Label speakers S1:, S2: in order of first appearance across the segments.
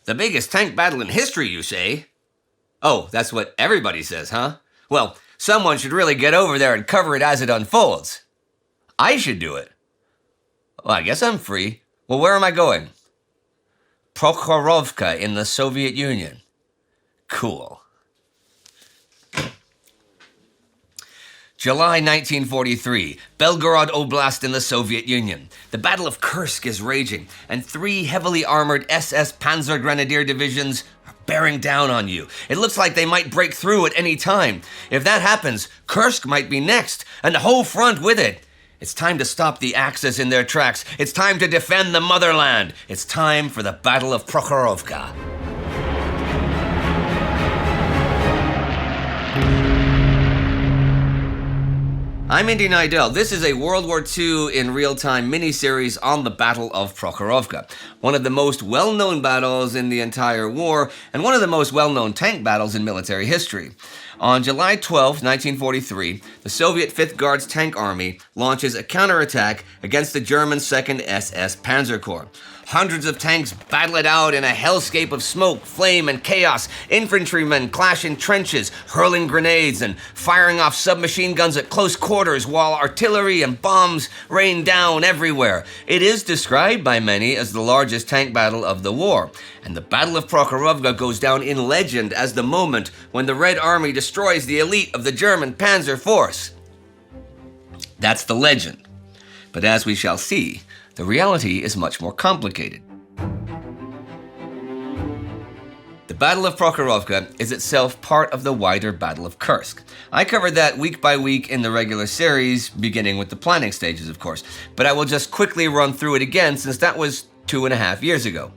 S1: The biggest tank battle in history, you say? Oh, that's what everybody says, huh? Well, someone should really get over there and cover it as it unfolds. I should do it. Well, I guess I'm free. Well, where am I going? Prokhorovka in the Soviet Union. Cool. July 1943, Belgorod Oblast in the Soviet Union. The Battle of Kursk is raging, and 3 heavily armored SS Panzer Grenadier divisions are bearing down on you. It looks like they might break through at any time. If that happens, Kursk might be next, and the whole front with it. It's time to stop the Axis in their tracks. It's time to defend the motherland. It's time for the Battle of Prokhorovka. I'm Indy Neidell. This is a World War II in real-time miniseries on the Battle of Prokhorovka, one of the most well-known battles in the entire war, and one of the most well-known tank battles in military history. On July 12, 1943, the Soviet 5th Guards Tank Army launches a counterattack against the German 2nd SS Panzer Corps. Hundreds of tanks battle it out in a hellscape of smoke, flame, and chaos. Infantrymen clash in trenches, hurling grenades and firing off submachine guns at close quarters, while artillery and bombs rain down everywhere. It is described by many as the largest tank battle of the war, and the Battle of Prokhorovka goes down in legend as the moment when the Red Army destroys the elite of the German Panzer Force. That's the legend. But as we shall see, the reality is much more complicated. The Battle of Prokhorovka is itself part of the wider Battle of Kursk. I covered that week by week in the regular series, beginning with the planning stages, of course, but I will just quickly run through it again since that was 2.5 years ago.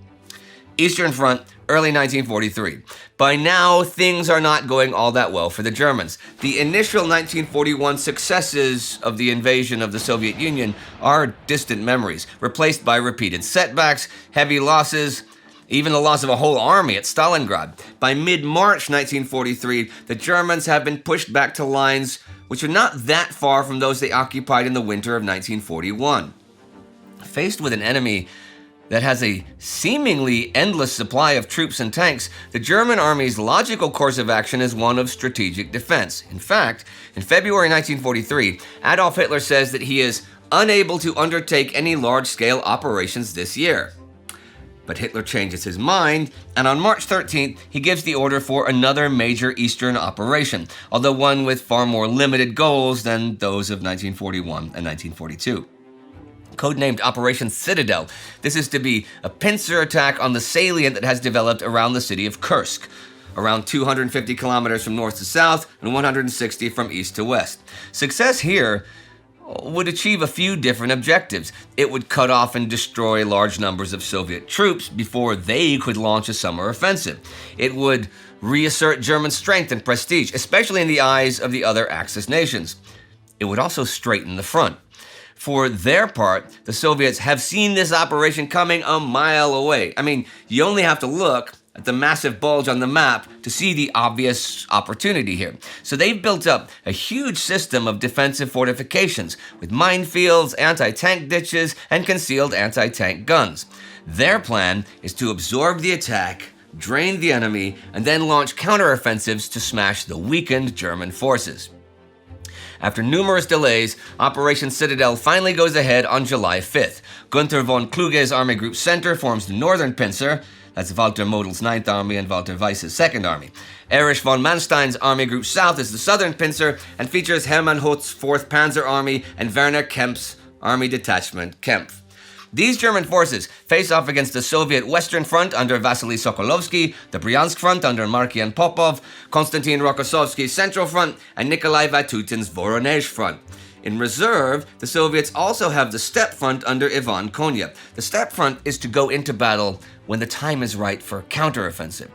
S1: Eastern Front, early 1943. By now, things are not going all that well for the Germans. The initial 1941 successes of the invasion of the Soviet Union are distant memories, replaced by repeated setbacks, heavy losses, even the loss of a whole army at Stalingrad. By mid-March 1943, the Germans have been pushed back to lines which are not that far from those they occupied in the winter of 1941. Faced with an enemy that has a seemingly endless supply of troops and tanks, the German army's logical course of action is one of strategic defense. In fact, in February 1943, Adolf Hitler says that he is unable to undertake any large-scale operations this year. But Hitler changes his mind, and on March 13th, he gives the order for another major Eastern operation, although one with far more limited goals than those of 1941 and 1942. Codenamed Operation Citadel, this is to be a pincer attack on the salient that has developed around the city of Kursk, around 250 kilometers from north to south and 160 from east to west. Success here would achieve a few different objectives. It would cut off and destroy large numbers of Soviet troops before they could launch a summer offensive. It would reassert German strength and prestige, especially in the eyes of the other Axis nations. It would also straighten the front. For their part, the Soviets have seen this operation coming a mile away. I mean, you only have to look at the massive bulge on the map to see the obvious opportunity here. So they've built up a huge system of defensive fortifications with minefields, anti-tank ditches, and concealed anti-tank guns. Their plan is to absorb the attack, drain the enemy, and then launch counteroffensives to smash the weakened German forces. After numerous delays, Operation Citadel finally goes ahead on July 5th. Gunther von Kluge's Army Group Center forms the northern pincer. That's Walter Model's 9th Army and Walter Weiss's 2nd Army. Erich von Manstein's Army Group South is the southern pincer and features Hermann Hoth's 4th Panzer Army and Werner Kempf's Army Detachment Kempf. These German forces face off against the Soviet Western Front under Vasily Sokolovsky, the Bryansk Front under Markian Popov, Konstantin Rokossovsky's Central Front, and Nikolai Vatutin's Voronezh Front. In reserve, the Soviets also have the Steppe Front under Ivan Konya. The Steppe Front is to go into battle when the time is right for a counteroffensive.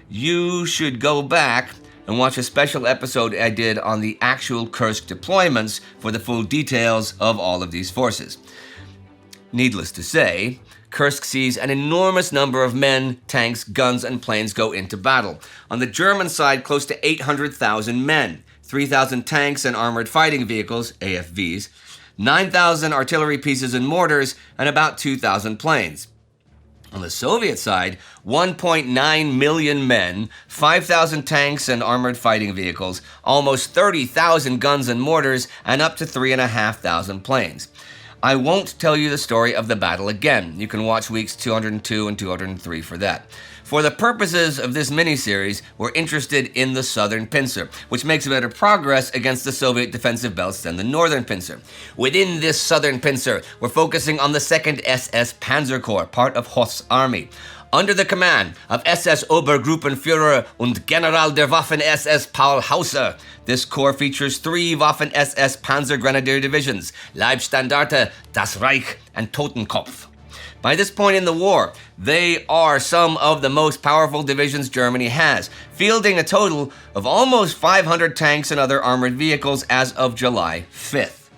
S1: You should go back and watch a special episode I did on the actual Kursk deployments for the full details of all of these forces. Needless to say, Kursk sees an enormous number of men, tanks, guns, and planes go into battle. On the German side, close to 800,000 men, 3,000 tanks and armored fighting vehicles, AFVs, 9,000 artillery pieces and mortars, and about 2,000 planes. On the Soviet side, 1.9 million men, 5,000 tanks and armored fighting vehicles, almost 30,000 guns and mortars, and up to 3,500 planes. I won't tell you the story of the battle again. You can watch weeks 202 and 203 for that. For the purposes of this miniseries, we're interested in the southern pincer, which makes better progress against the Soviet defensive belts than the northern pincer. Within this southern pincer, we're focusing on the 2nd SS Panzer Corps, part of Hoth's army. Under the command of SS Obergruppenführer und General der Waffen-SS Paul Hauser, this corps features 3 Waffen-SS Panzer Grenadier divisions, Leibstandarte, Das Reich, and Totenkopf. By this point in the war, they are some of the most powerful divisions Germany has, fielding a total of almost 500 tanks and other armored vehicles as of July 5th.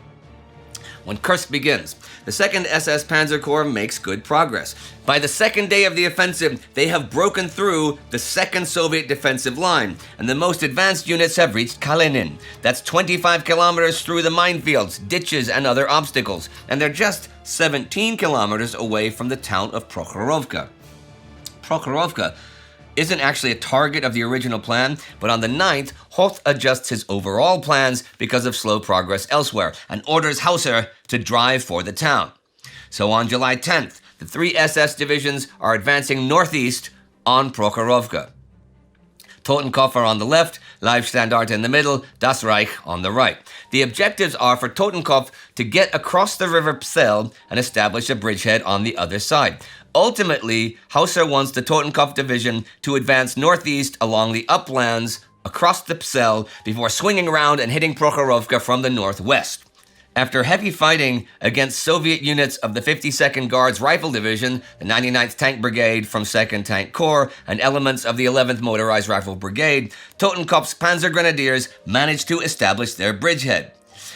S1: When Kursk begins, the 2nd SS Panzer Corps makes good progress. By the second day of the offensive, they have broken through the 2nd Soviet defensive line, and the most advanced units have reached Kalinin. That's 25 kilometers through the minefields, ditches, and other obstacles, and they're just 17 kilometers away from the town of Prokhorovka. Prokhorovka isn't actually a target of the original plan, but on the 9th, Hoth adjusts his overall plans because of slow progress elsewhere and orders Hauser to drive for the town. So on July 10th, the 3 SS divisions are advancing northeast on Prokhorovka. Totenkopf are on the left, Leibstandarte in the middle, Das Reich on the right. The objectives are for Totenkopf to get across the river Psel and establish a bridgehead on the other side. Ultimately, Hauser wants the Totenkopf division to advance northeast along the uplands across the Psel before swinging around and hitting Prokhorovka from the northwest. After heavy fighting against Soviet units of the 52nd Guards Rifle Division, the 99th Tank Brigade from 2nd Tank Corps, and elements of the 11th Motorized Rifle Brigade, Totenkopf's Panzer Grenadiers managed to establish their bridgehead.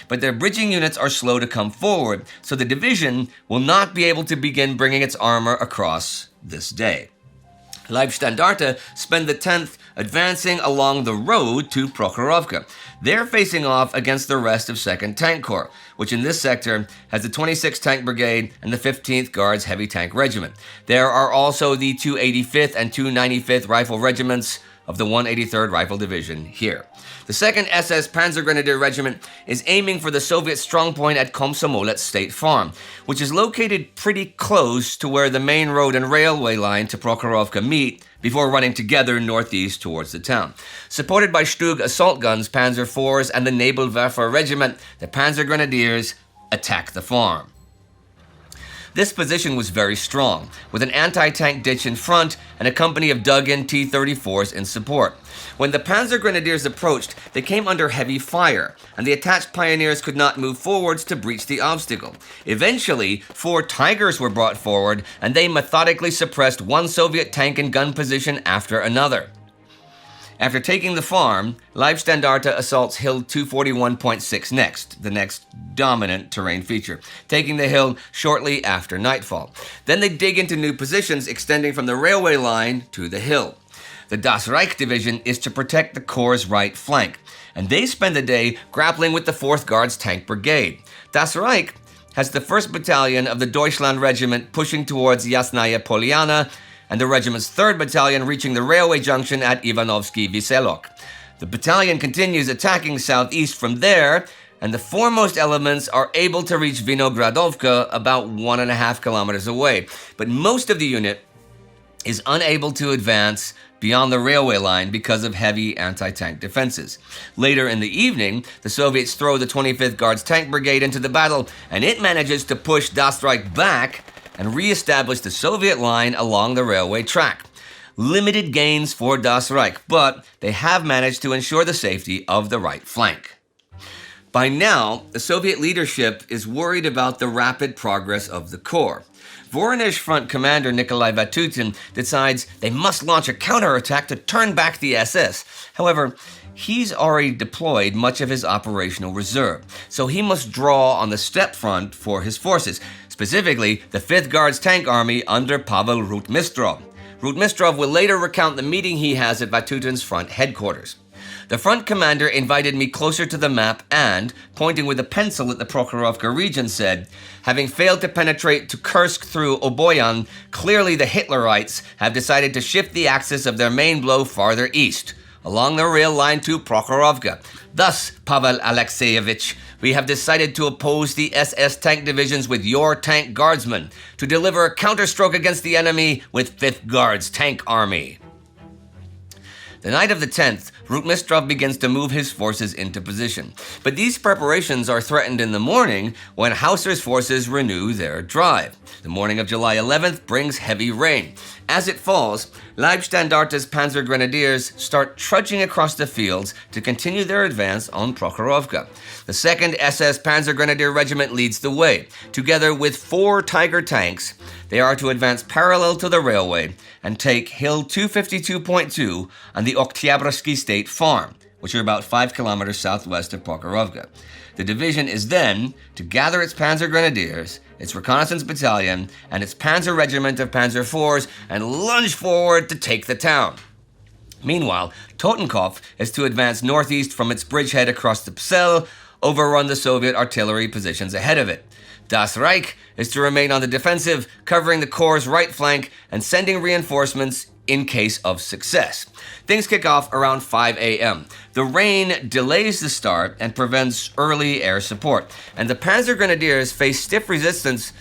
S1: But their bridging units are slow to come forward, so the division will not be able to begin bringing its armor across this day. Leibstandarte spend the 10th advancing along the road to Prokhorovka. They're facing off against the rest of 2nd Tank Corps, which in this sector has the 26th Tank Brigade and the 15th Guards Heavy Tank Regiment. There are also the 285th and 295th Rifle Regiments of the 183rd Rifle Division here. The 2nd SS Panzer Grenadier Regiment is aiming for the Soviet strongpoint at Komsomolets State Farm, which is located pretty close to where the main road and railway line to Prokhorovka meet before running together northeast towards the town. Supported by Stug assault guns, Panzer IVs, and the Nebelwerfer Regiment, the Panzer Grenadiers attack the farm. This position was very strong, with an anti-tank ditch in front and a company of dug-in T-34s in support. When the Panzer Grenadiers approached, they came under heavy fire, and the attached pioneers could not move forwards to breach the obstacle. Eventually, 4 Tigers were brought forward, and they methodically suppressed one Soviet tank and gun position after another. After taking the farm, Leibstandarte assaults Hill 241.6 next, the next dominant terrain feature, taking the hill shortly after nightfall. Then they dig into new positions extending from the railway line to the hill. The Das Reich division is to protect the Corps' right flank, and they spend the day grappling with the 4th Guards Tank Brigade. Das Reich has the 1st Battalion of the Deutschland Regiment pushing towards Yasnaya Poliana, and the regiment's 3rd Battalion reaching the railway junction at Ivanovsky Veselok. The battalion continues attacking southeast from there, and the foremost elements are able to reach Vinogradovka about 1.5 kilometers away. But most of the unit is unable to advance beyond the railway line because of heavy anti-tank defenses. Later in the evening, the Soviets throw the 25th Guards Tank Brigade into the battle, and it manages to push Das Reich back and re-establish the Soviet line along the railway track. Limited gains for Das Reich, but they have managed to ensure the safety of the right flank. By now, the Soviet leadership is worried about the rapid progress of the Corps. Voronezh Front Commander Mikołaj Uchman decides they must launch a counterattack to turn back the SS. However, he's already deployed much of his operational reserve, so he must draw on the steppe front for his forces, specifically the 5th Guards Tank Army under Pavel Rutmistrov. Rutmistrov will later recount the meeting he has at Vatutin's front headquarters. The front commander invited me closer to the map and, pointing with a pencil at the Prokhorovka region, said, "Having failed to penetrate to Kursk through Oboyan, clearly the Hitlerites have decided to shift the axis of their main blow farther east, along the rail line to Prokhorovka. Thus, Pavel Alexeyevich, we have decided to oppose the SS tank divisions with your tank guardsmen, to deliver a counterstroke against the enemy with 5th Guards Tank Army." The night of the 10th, Rotmistrov begins to move his forces into position. But these preparations are threatened in the morning when Hauser's forces renew their drive. The morning of July 11th brings heavy rain. As it falls, Leibstandarte's Panzer Grenadiers start trudging across the fields to continue their advance on Prokhorovka. The 2nd SS Panzer Grenadier Regiment leads the way. Together with 4 Tiger tanks, they are to advance parallel to the railway and take Hill 252.2 on the Oktyabrski State Farm, which are about 5 kilometers southwest of Prokhorovka. The division is then to gather its Panzer Grenadiers, its reconnaissance battalion, and its Panzer Regiment of Panzer IVs and lunge forward to take the town. Meanwhile, Totenokopf is to advance northeast from its bridgehead across the Psel, overrun the Soviet artillery positions ahead of it. Das Reich is to remain on the defensive, covering the Corps' right flank and sending reinforcements in case of success. Things kick off around 5 a.m. The rain delays the start and prevents early air support, and the Panzer Grenadiers face stiff resistance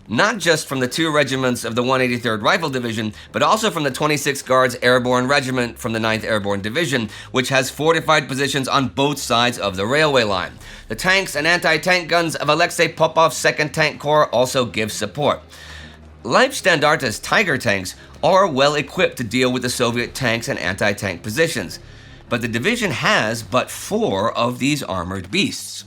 S1: not just from the 2 regiments of the 183rd Rifle Division, but also from the 26th Guards Airborne Regiment from the 9th Airborne Division, which has fortified positions on both sides of the railway line. The tanks and anti-tank guns of Alexei Popov's 2nd Tank Corps also give support. Leibstandarte's Tiger tanks are well equipped to deal with the Soviet tanks and anti-tank positions, but the division has but 4 of these armored beasts.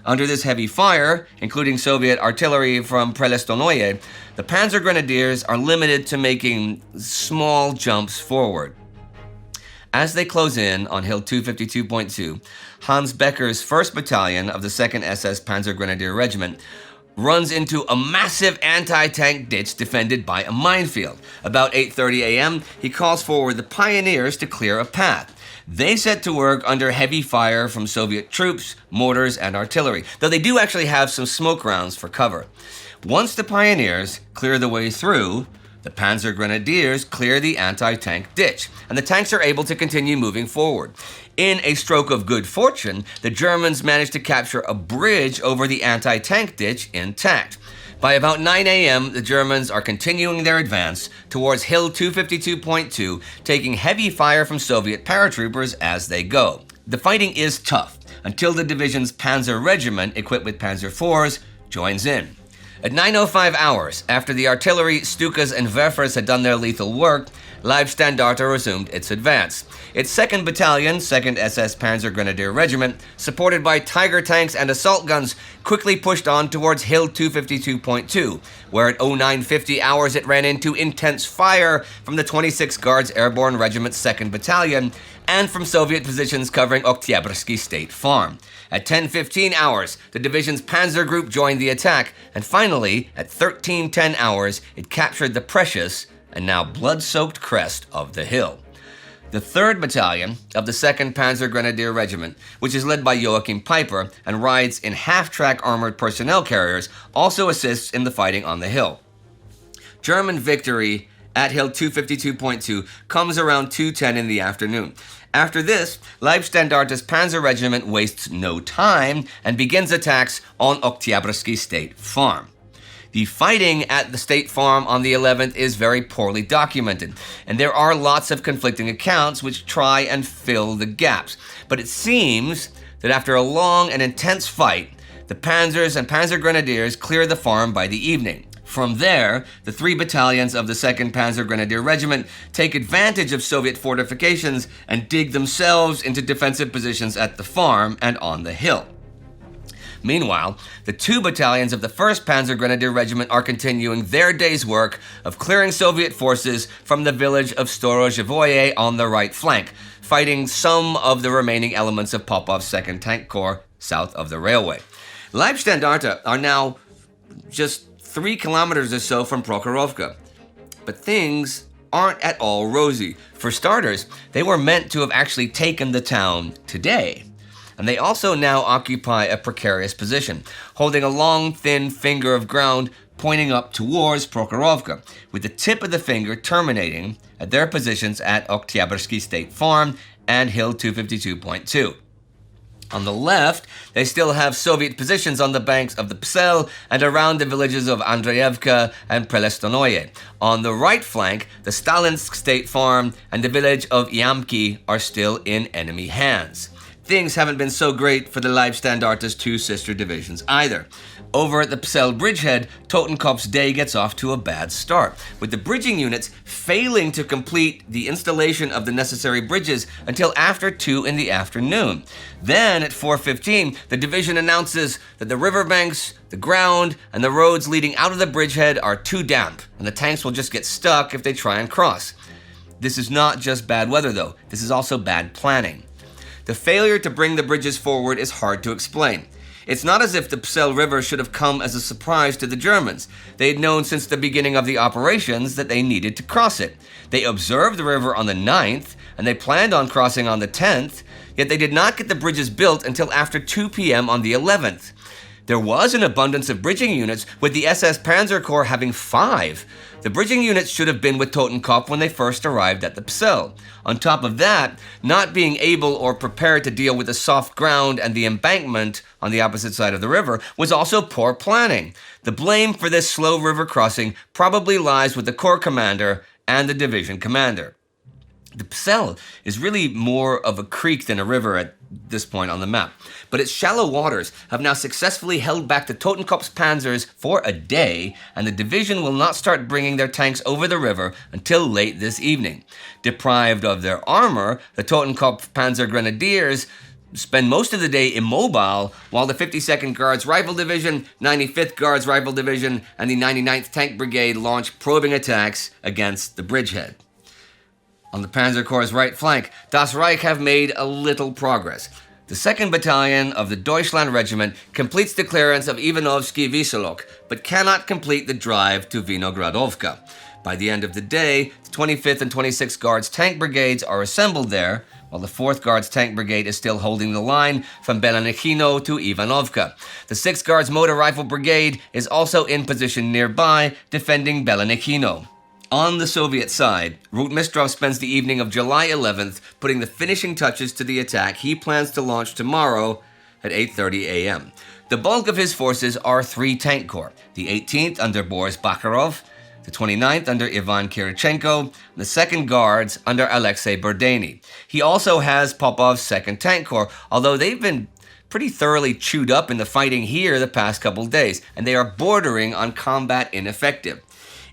S1: Under this heavy fire, including Soviet artillery from Prelestonoye, the Panzer Grenadiers are limited to making small jumps forward. As they close in on Hill 252.2, Hans Becker's 1st Battalion of the 2nd SS Panzer Grenadier Regiment runs into a massive anti-tank ditch defended by a minefield. About 8:30 a.m., he calls forward the pioneers to clear a path. They set to work under heavy fire from Soviet troops, mortars, and artillery, though they do actually have some smoke rounds for cover. Once the pioneers clear the way through, the Panzer Grenadiers clear the anti-tank ditch, and the tanks are able to continue moving forward. In a stroke of good fortune, the Germans manage to capture a bridge over the anti-tank ditch intact. By about 9 a.m., the Germans are continuing their advance towards Hill 252.2, taking heavy fire from Soviet paratroopers as they go. The fighting is tough until the division's Panzer Regiment, equipped with Panzer IVs, joins in. At 9:05 hours, after the artillery, Stukas, and Werfers had done their lethal work, Leibstandarte resumed its advance. Its 2nd Battalion, 2nd SS Panzer Grenadier Regiment, supported by Tiger tanks and assault guns, quickly pushed on towards Hill 252.2, where at 0950 hours it ran into intense fire from the 26th Guards Airborne Regiment's 2nd Battalion and from Soviet positions covering Oktyabrski State Farm. At 10:15 hours, the division's Panzer Group joined the attack, and finally, at 13:10 hours, it captured the precious and now blood-soaked crest of the hill. The 3rd Battalion of the 2nd Panzer Grenadier Regiment, which is led by Joachim Peiper and rides in half-track armored personnel carriers, also assists in the fighting on the hill. German victory at Hill 252.2 comes around 2:10 in the afternoon. After this, Leibstandarte's Panzer Regiment wastes no time and begins attacks on Oktyabrski State Farm. The fighting at the State Farm on the 11th is very poorly documented, and there are lots of conflicting accounts which try and fill the gaps. But it seems that after a long and intense fight, the Panzers and Panzer Grenadiers clear the farm by the evening. From there, the 3 battalions of the 2nd Panzer Grenadier Regiment take advantage of Soviet fortifications and dig themselves into defensive positions at the farm and on the hill. Meanwhile, the 2 battalions of the 1st Panzer Grenadier Regiment are continuing their day's work of clearing Soviet forces from the village of Storozhevoye on the right flank, fighting some of the remaining elements of Popov's 2nd Tank Corps south of the railway. Leibstandarte are now just 3 kilometers or so from Prokhorovka, but things aren't at all rosy. For starters, they were meant to have actually taken the town today. And they also now occupy a precarious position, holding a long, thin finger of ground pointing up towards Prokhorovka, with the tip of the finger terminating at their positions at Oktyabrski State Farm and Hill 252.2. On the left, they still have Soviet positions on the banks of the Psel and around the villages of Andreyevka and Prelestonoye. On the right flank, the Stalinsk State Farm and the village of Yamki are still in enemy hands. Things haven't been so great for the Leibstandarte's two sister divisions either. Over at the Psel bridgehead, Totenkopf's day gets off to a bad start, with the bridging units failing to complete the installation of the necessary bridges until after 2 in the afternoon. Then at 4:15, the division announces that the riverbanks, the ground, and the roads leading out of the bridgehead are too damp, and the tanks will just get stuck if they try and cross. This is not just bad weather though, this is also bad planning. The failure to bring the bridges forward is hard to explain. It's not as if the Psel River should have come as a surprise to the Germans. They had known since the beginning of the operations that they needed to cross it. They observed the river on the 9th, and they planned on crossing on the 10th, yet they did not get the bridges built until after 2 p.m. on the 11th. There was an abundance of bridging units, with the SS Panzer Corps having 5. The bridging units should have been with Totenkopf when they first arrived at the Psel. On top of that, not being able or prepared to deal with the soft ground and the embankment on the opposite side of the river was also poor planning. The blame for this slow river crossing probably lies with the Corps commander and the division commander. The Psel is really more of a creek than a river at this point on the map, but its shallow waters have now successfully held back the Totenkopf's panzers for a day, and the division will not start bringing their tanks over the river until late this evening. Deprived of their armor, the Totenkopf Panzer Grenadiers spend most of the day immobile, while the 52nd Guards Rifle Division, 95th Guards Rifle Division, and the 99th Tank Brigade launch probing attacks against the bridgehead. On the Panzer Corps' right flank, Das Reich have made a little progress. The 2nd Battalion of the Deutschland Regiment completes the clearance of Ivanovsky Wieselok, but cannot complete the drive to Vinogradovka. By the end of the day, the 25th and 26th Guards Tank Brigades are assembled there, while the 4th Guards Tank Brigade is still holding the line from Belanichino to Ivanovka. The 6th Guards Motor Rifle Brigade is also in position nearby, defending Belanichino. On the Soviet side, Rotmistrov spends the evening of July 11th putting the finishing touches to the attack he plans to launch tomorrow at 8:30 a.m. The bulk of his forces are 3 tank corps, the 18th under Boris Bakharov, the 29th under Ivan Kirichenko, and the 2nd Guards under Alexei Berdeny. He also has Popov's 2nd Tank Corps, although they've been pretty thoroughly chewed up in the fighting here the past couple days, and they are bordering on combat ineffective.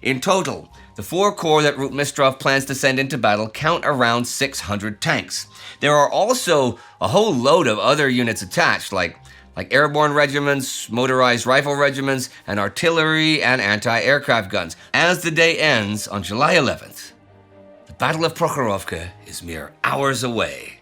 S1: In total, the 4 corps that Rotmistrov plans to send into battle count around 600 tanks. There are also a whole load of other units attached, like airborne regiments, motorized rifle regiments, and artillery and anti-aircraft guns. As the day ends on July 11th, the Battle of Prokhorovka is mere hours away.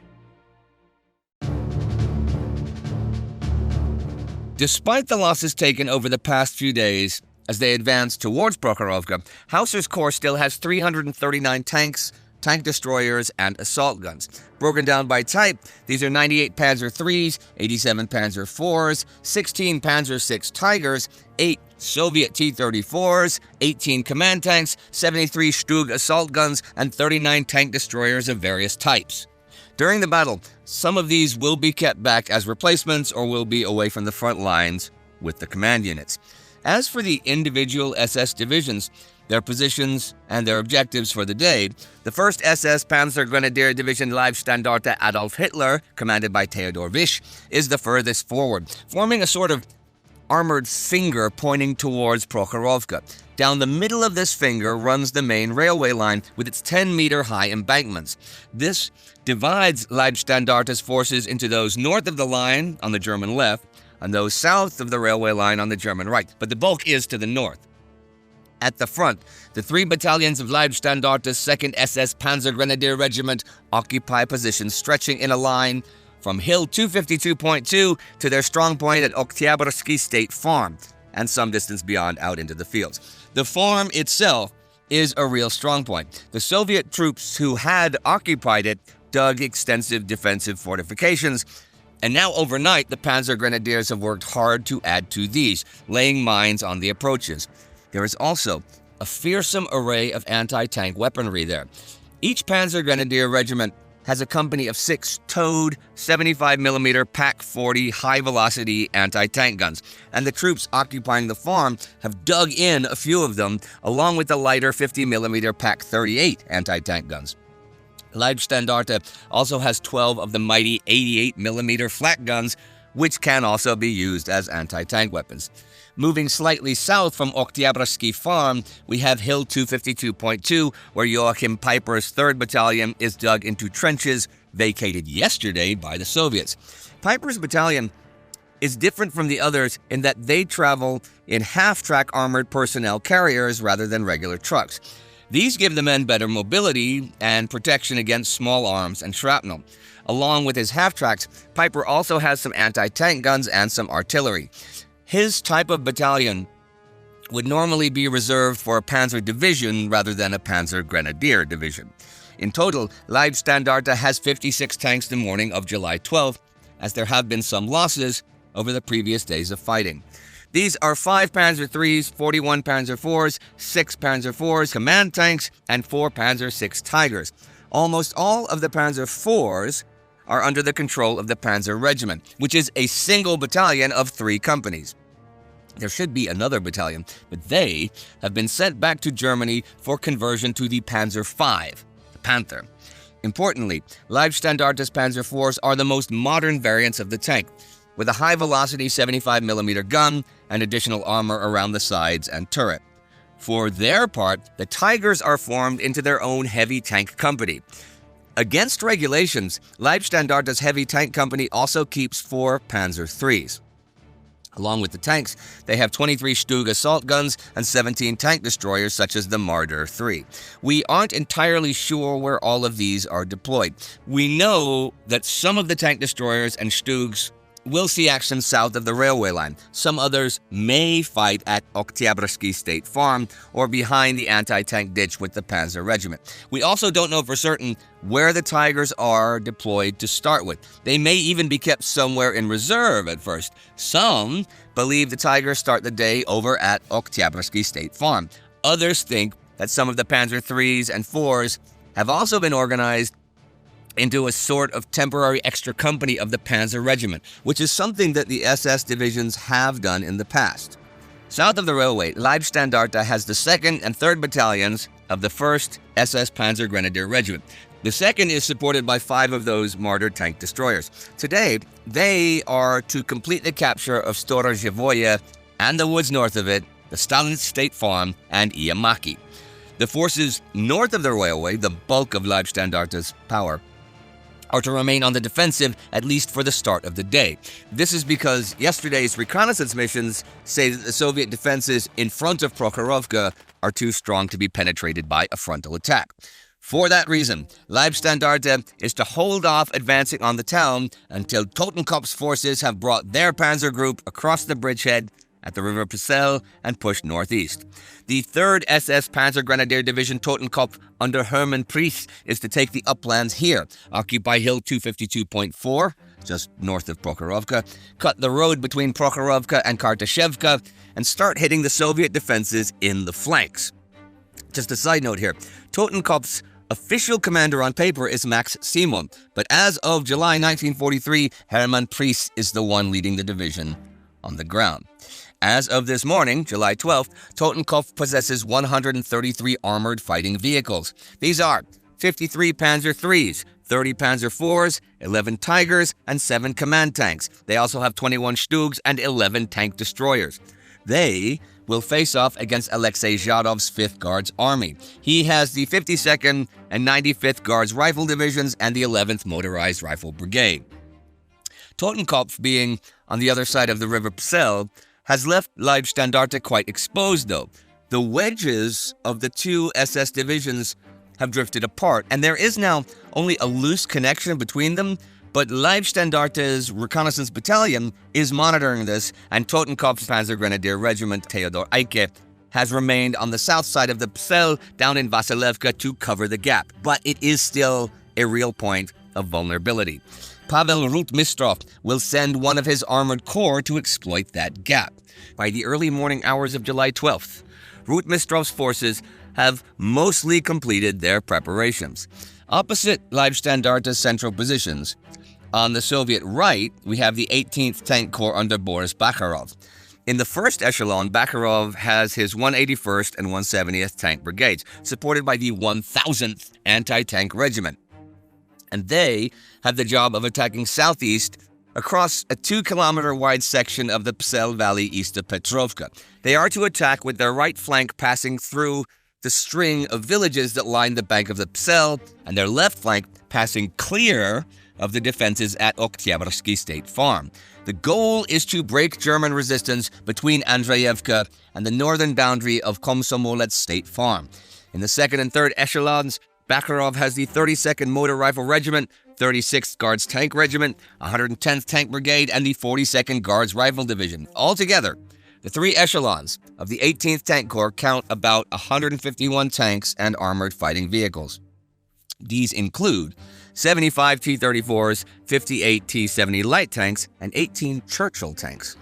S1: Despite the losses taken over the past few days, as they advance towards Prokhorovka, Hauser's Corps still has 339 tanks, tank destroyers, and assault guns. Broken down by type, these are 98 Panzer IIIs, 87 Panzer IVs, 16 Panzer VI Tigers, 8 Soviet T-34s, 18 command tanks, 73 Stug assault guns, and 39 tank destroyers of various types. During the battle, some of these will be kept back as replacements or will be away from the front lines with the command units. As for the individual SS divisions, their positions and their objectives for the day, the 1st SS Panzer Grenadier Division Leibstandarte Adolf Hitler, commanded by Theodor Wisch, is the furthest forward, forming a sort of armored finger pointing towards Prokhorovka. Down the middle of this finger runs the main railway line with its 10-meter-high embankments. This divides Leibstandarte's forces into those north of the line on the German left and those south of the railway line on the German right, but the bulk is to the north. At the front, the 3 battalions of Leibstandarte's 2nd SS Panzer Grenadier Regiment occupy positions stretching in a line from Hill 252.2 to their strong point at Oktyabrski State Farm, and some distance beyond out into the fields. The farm itself is a real strong point. The Soviet troops who had occupied it dug extensive defensive fortifications, and now overnight the Panzer Grenadiers have worked hard to add to these, laying mines on the approaches. There is also a fearsome array of anti-tank weaponry there. Each Panzer Grenadier regiment has a company of 6 towed 75mm PaK-40 high-velocity anti-tank guns, and the troops occupying the farm have dug in a few of them, along with the lighter 50mm PaK-38 anti-tank guns. Leibstandarte also has 12 of the mighty 88mm flak guns, which can also be used as anti-tank weapons. Moving slightly south from Oktyabrski Farm, we have Hill 252.2, where Joachim Piper's 3rd Battalion is dug into trenches vacated yesterday by the Soviets. Piper's battalion is different from the others in that they travel in half-track armored personnel carriers rather than regular trucks. These give the men better mobility and protection against small arms and shrapnel. Along with his half-tracks, Piper also has some anti-tank guns and some artillery. His type of battalion would normally be reserved for a panzer division rather than a panzer grenadier division. In total, Leibstandarte has 56 tanks the morning of July 12th, as there have been some losses over the previous days of fighting. These are 5 Panzer IIIs, 41 Panzer IVs, 6 Panzer IVs, command tanks, and 4 Panzer VI Tigers. Almost all of the Panzer IVs are under the control of the Panzer Regiment, which is a single battalion of 3 companies. There should be another battalion, but they have been sent back to Germany for conversion to the Panzer V, the Panther. Importantly, Leibstandarte's Panzer IVs are the most modern variants of the tank, with a high-velocity 75mm gun and additional armor around the sides and turret. For their part, the Tigers are formed into their own heavy tank company. Against regulations, Leibstandarte's heavy tank company also keeps 4 Panzer IIIs. Along with the tanks, they have 23 Stug assault guns and 17 tank destroyers such as the Marder III. We aren't entirely sure where all of these are deployed. We know that some of the tank destroyers and Stugs will see action south of the railway line. Some others may fight at Oktyabrski State Farm or behind the anti-tank ditch with the Panzer Regiment. We also don't know for certain where the Tigers are deployed to start with. They may even be kept somewhere in reserve at first. Some believe the Tigers start the day over at Oktyabrski State Farm. Others think that some of the Panzer IIIs and IVs have also been organized into a sort of temporary extra company of the Panzer Regiment, which is something that the SS divisions have done in the past. South of the railway, Leibstandarte has the 2nd and 3rd battalions of the 1st SS Panzer Grenadier Regiment. The 2nd is supported by 5 of those Marder tank destroyers. Today, they are to complete the capture of Storozhevoye and the woods north of it, the Stalin State Farm, and Iyamaki. The forces north of the railway, the bulk of Leibstandarte's power, are to remain on the defensive at least for the start of the day. This is because yesterday's reconnaissance missions say that the Soviet defenses in front of Prokhorovka are too strong to be penetrated by a frontal attack. For that reason, Leibstandarte is to hold off advancing on the town until Totenkopf's forces have brought their panzer group across the bridgehead at the River Psel and pushed northeast. The 3rd SS Panzer Grenadier Division Totenkopf under Hermann Priest is to take the uplands here, occupy Hill 252.4, just north of Prokhorovka, cut the road between Prokhorovka and Kartashevka, and start hitting the Soviet defenses in the flanks. Just a side note here, Totenkopf's official commander on paper is Max Simon, but as of July 1943, Hermann Priest is the one leading the division on the ground. As of this morning, July 12th, Totenkopf possesses 133 armored fighting vehicles. These are 53 Panzer IIIs, 30 Panzer IVs, 11 Tigers, and 7 command tanks. They also have 21 Stugs and 11 tank destroyers. They will face off against Alexei Zharov's 5th Guards Army. He has the 52nd and 95th Guards Rifle Divisions and the 11th Motorized Rifle Brigade. Totenkopf, being on the other side of the River Psel, has left Leibstandarte quite exposed, though. The wedges of the 2 SS divisions have drifted apart, and there is now only a loose connection between them, but Leibstandarte's reconnaissance battalion is monitoring this, and Totenkopf's Panzer Grenadier Regiment Theodor Eicke has remained on the south side of the Psel down in Vasilevka to cover the gap, but it is still a real point of vulnerability. Pavel Rotmistrov will send one of his armored corps to exploit that gap. By the early morning hours of July 12th, Rotmistrov's forces have mostly completed their preparations. Opposite Leibstandarte's central positions, on the Soviet right, we have the 18th Tank Corps under Boris Bakharov. In the first echelon, Bakharov has his 181st and 170th Tank Brigades, supported by the 1000th Anti-Tank Regiment. And they have the job of attacking southeast across a 2-kilometer-wide section of the Psel Valley east of Petrovka. They are to attack with their right flank passing through the string of villages that line the bank of the Psel, and their left flank passing clear of the defenses at Oktyabrski State Farm. The goal is to break German resistance between Andreyevka and the northern boundary of Komsomolets State Farm. In the second and third echelons, Bakharov has the 32nd Motor Rifle Regiment, 36th Guards Tank Regiment, 110th Tank Brigade, and the 42nd Guards Rifle Division. Altogether, the three echelons of the 18th Tank Corps count about 151 tanks and armored fighting vehicles. These include 75 T-34s, 58 T-70 light tanks, and 18 Churchill tanks.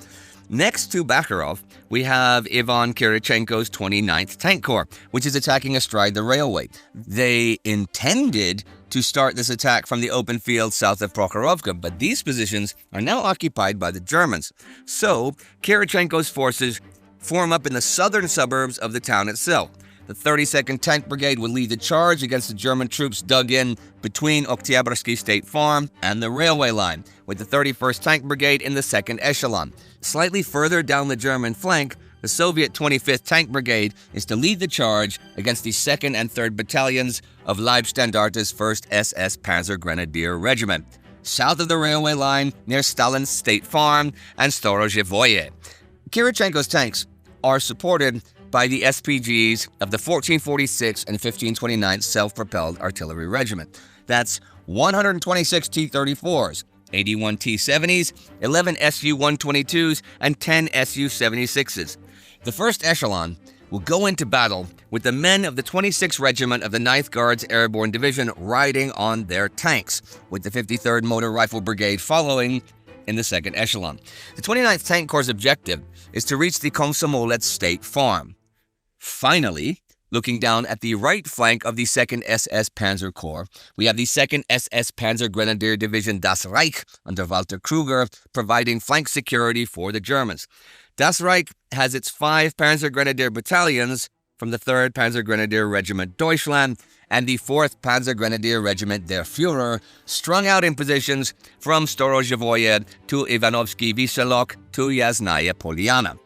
S1: Next to Bakharov, we have Ivan Kirichenko's 29th Tank Corps, which is attacking astride the railway. They intended to start this attack from the open field south of Prokhorovka, but these positions are now occupied by the Germans. So, Kirichenko's forces form up in the southern suburbs of the town itself. The 32nd Tank Brigade will lead the charge against the German troops dug in between Oktyabrski State Farm and the railway line, with the 31st Tank Brigade in the second echelon. Slightly further down the German flank, the Soviet 25th Tank Brigade is to lead the charge against the 2nd and 3rd Battalions of Leibstandarte's 1st SS Panzer Grenadier Regiment, south of the railway line near Stalin's State Farm and Storozhevoye. Kirichenko's tanks are supported by the SPGs of the 1446 and 1529 Self-Propelled Artillery Regiment. That's 126 T-34s, 81 T-70s, 11 Su-122s, and 10 Su-76s. The first echelon will go into battle with the men of the 26th Regiment of the 9th Guards Airborne Division riding on their tanks, with the 53rd Motor Rifle Brigade following in the second echelon. The 29th Tank Corps' objective is to reach the Komsomolets State Farm. Finally, looking down at the right flank of the 2nd SS Panzer Corps, we have the 2nd SS Panzer Grenadier Division Das Reich under Walter Kruger providing flank security for the Germans. Das Reich has its 5 Panzer Grenadier battalions from the 3rd Panzer Grenadier Regiment Deutschland and the 4th Panzer Grenadier Regiment Der Führer strung out in positions from Storozhevoye to Ivanovsky Vyselok to Yasnaya Poliana.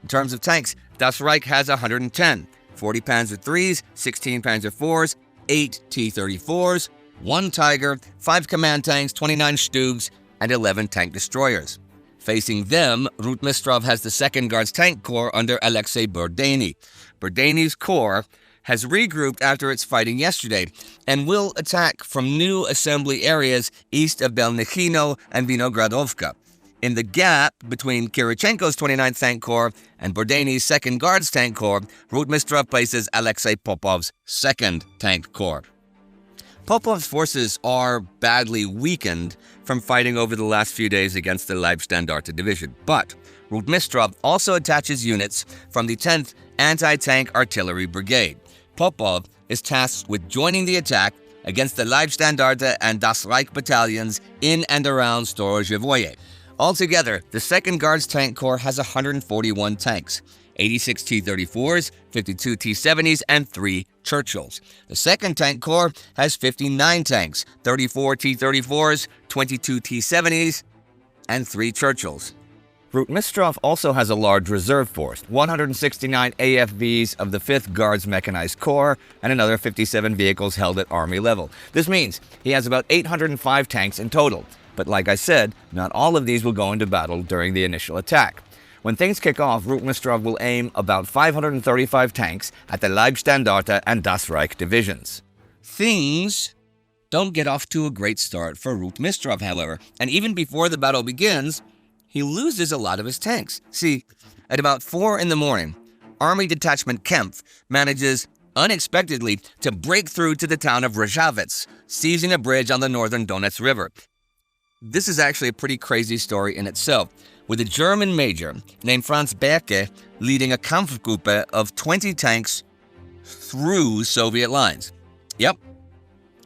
S1: In terms of tanks, Das Reich has 110, 40 Panzer IIIs, 16 Panzer IVs, 8 T-34s, 1 Tiger, 5 command tanks, 29 Stugs, and 11 tank destroyers. Facing them, Rotmistrov has the 2nd Guards Tank Corps under Alexei Burdeny. Burdeny's corps has regrouped after its fighting yesterday and will attack from new assembly areas east of Belnichino and Vinogradovka. In the gap between Kirichenko's 29th Tank Corps and Burdeny's 2nd Guards Tank Corps, Rotmistrov places Alexei Popov's 2nd Tank Corps. Popov's forces are badly weakened from fighting over the last few days against the Leibstandarte Division, but Rotmistrov also attaches units from the 10th Anti-Tank Artillery Brigade. Popov is tasked with joining the attack against the Leibstandarte and Das Reich battalions in and around Storozhevoye. Altogether, the 2nd Guards Tank Corps has 141 tanks, 86 T-34s, 52 T-70s, and 3 Churchills. The 2nd Tank Corps has 59 tanks, 34 T-34s, 22 T-70s, and 3 Churchills. Rotmistrov also has a large reserve force, 169 AFVs of the 5th Guards Mechanized Corps, and another 57 vehicles held at Army level. This means he has about 805 tanks in total. But like I said, not all of these will go into battle during the initial attack. When things kick off, Rotmistrov will aim about 535 tanks at the Leibstandarte and Das Reich divisions. Things don't get off to a great start for Rotmistrov, however, and even before the battle begins, he loses a lot of his tanks. See, at about 4 in the morning, Army Detachment Kempf manages unexpectedly to break through to the town of Rzhavets, seizing a bridge on the northern Donets River. This is actually a pretty crazy story in itself, with a German major named Franz Berke leading a Kampfgruppe of 20 tanks through Soviet lines. Yep.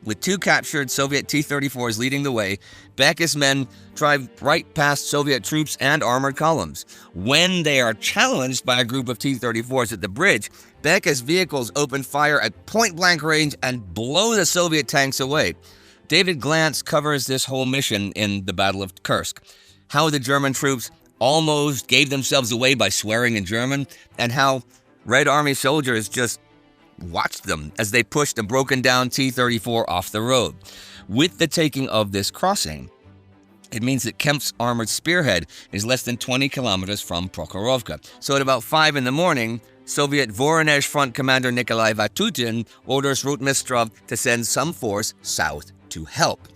S1: With 2 captured Soviet T-34s leading the way, Berke's men drive right past Soviet troops and armored columns. When they are challenged by a group of T-34s at the bridge, Berke's vehicles open fire at point-blank range and blow the Soviet tanks away. David Glantz covers this whole mission in the Battle of Kursk. How the German troops almost gave themselves away by swearing in German, and how Red Army soldiers just watched them as they pushed a broken down T-34 off the road. With the taking of this crossing, it means that Kempf's armored spearhead is less than 20 kilometers from Prokhorovka. So at about 5 in the morning, Soviet Voronezh Front Commander Mikołaj Uchman orders Rotmistrov to send some force south to help.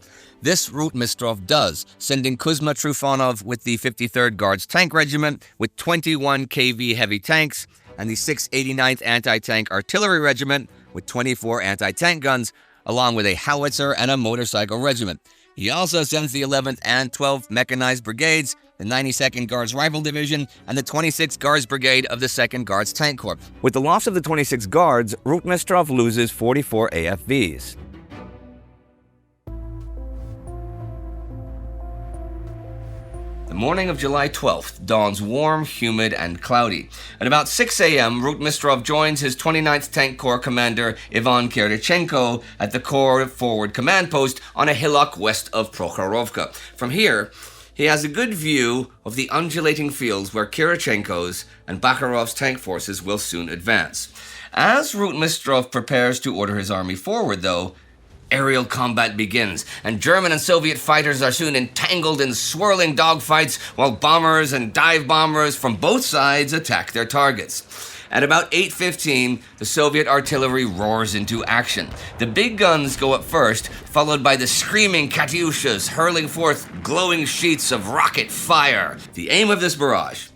S1: This Rotmistrov does, sending Kuzma Trufonov with the 53rd Guards Tank Regiment with 21 kV heavy tanks, and the 689th Anti-Tank Artillery Regiment with 24 anti-tank guns, along with a howitzer and a motorcycle regiment. He also sends the 11th and 12th Mechanized Brigades, the 92nd Guards Rifle Division, and the 26th Guards Brigade of the 2nd Guards Tank Corps. With the loss of the 26 Guards, Rotmistrov loses 44 AFVs. The morning of July 12th dawns warm, humid, and cloudy. At about 6 a.m., Rotmistrov joins his 29th Tank Corps commander Ivan Kyrichenko at the Corps Forward Command Post on a hillock west of Prokhorovka. From here, he has a good view of the undulating fields where Kyrichenko's and Bakharov's tank forces will soon advance. As Rotmistrov prepares to order his army forward, though, aerial combat begins, and German and Soviet fighters are soon entangled in swirling dogfights while bombers and dive bombers from both sides attack their targets. At about 8:15, the Soviet artillery roars into action. The big guns go up first, followed by the screaming Katyushas hurling forth glowing sheets of rocket fire. The aim of this barrage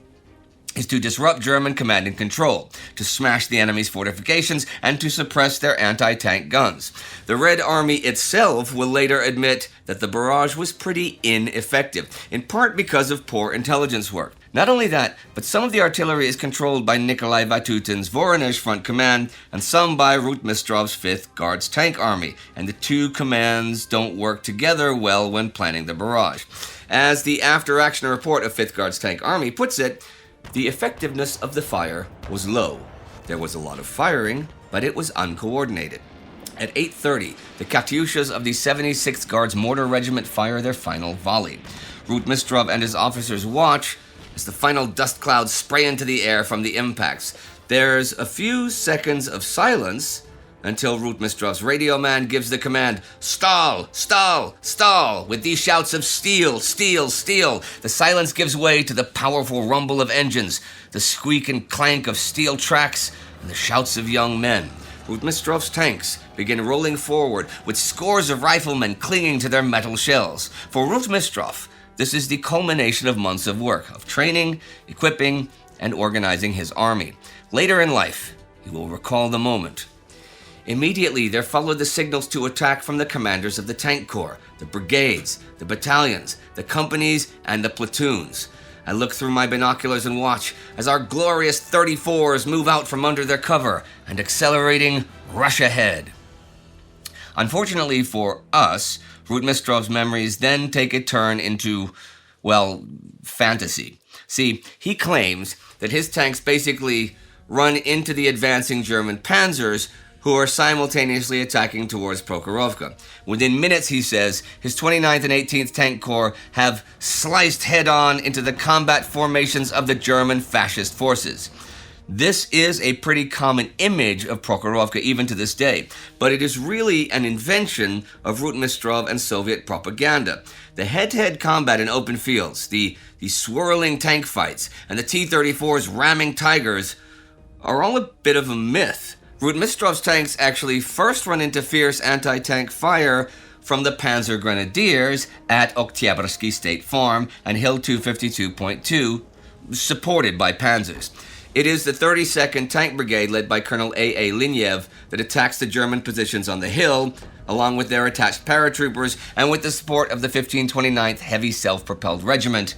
S1: is to disrupt German command and control, to smash the enemy's fortifications, and to suppress their anti-tank guns. The Red Army itself will later admit that the barrage was pretty ineffective, in part because of poor intelligence work. Not only that, but some of the artillery is controlled by Nikolai Vatutin's Voronezh Front Command, and some by Rotmistrov's 5th Guards Tank Army, and the two commands don't work together well when planning the barrage. As the after-action report of 5th Guards Tank Army puts it, the effectiveness of the fire was low. There was a lot of firing, but it was uncoordinated. At 8:30, the Katyushas of the 76th Guards Mortar Regiment fire their final volley. Rotmistrov and his officers watch as the final dust clouds spray into the air from the impacts. There's a few seconds of silence until Rotmistrov's radio man gives the command, "Stall! Stall! Stall!" with these shouts of "Steel! Steel! Steel!" The silence gives way to the powerful rumble of engines, the squeak and clank of steel tracks, and the shouts of young men. Rotmistrov's tanks begin rolling forward with scores of riflemen clinging to their metal shells. For Rotmistrov, this is the culmination of months of work, of training, equipping, and organizing his army. Later in life, he will recall the moment. Immediately, there followed the signals to attack from the commanders of the Tank Corps, the brigades, the battalions, the companies, and the platoons. I look through my binoculars and watch as our glorious 34s move out from under their cover and, accelerating, rush ahead. Unfortunately for us, Rotmistrov's memories then take a turn into, well, fantasy. See, he claims that his tanks basically run into the advancing German panzers who are simultaneously attacking towards Prokhorovka. Within minutes, he says, his 29th and 18th Tank Corps have sliced head-on into the combat formations of the German fascist forces. This is a pretty common image of Prokhorovka even to this day, but it is really an invention of Rotmistrov and Soviet propaganda. The head-to-head combat in open fields, the swirling tank fights, and the T-34's ramming Tigers are all a bit of a myth. Rotmistrov's tanks actually first run into fierce anti-tank fire from the Panzer Grenadiers at Oktyabrski State Farm and Hill 252.2, supported by panzers. It is the 32nd Tank Brigade led by Colonel A.A. Liniev that attacks the German positions on the hill, along with their attached paratroopers and with the support of the 1529th Heavy Self-Propelled Regiment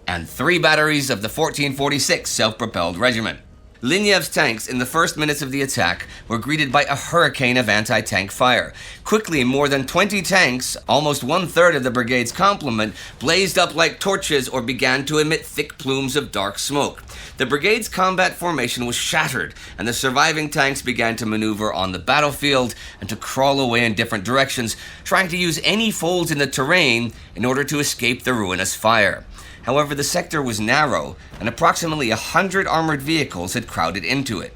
S1: and 3 batteries of the 1446 Self-Propelled Regiment. Liniev's tanks in the first minutes of the attack were greeted by a hurricane of anti-tank fire. Quickly, more than 20 tanks, almost 1/3 of the brigade's complement, blazed up like torches or began to emit thick plumes of dark smoke. The brigade's combat formation was shattered, and the surviving tanks began to maneuver on the battlefield and to crawl away in different directions, trying to use any folds in the terrain in order to escape the ruinous fire. However, the sector was narrow, and approximately 100 armored vehicles had crowded into it.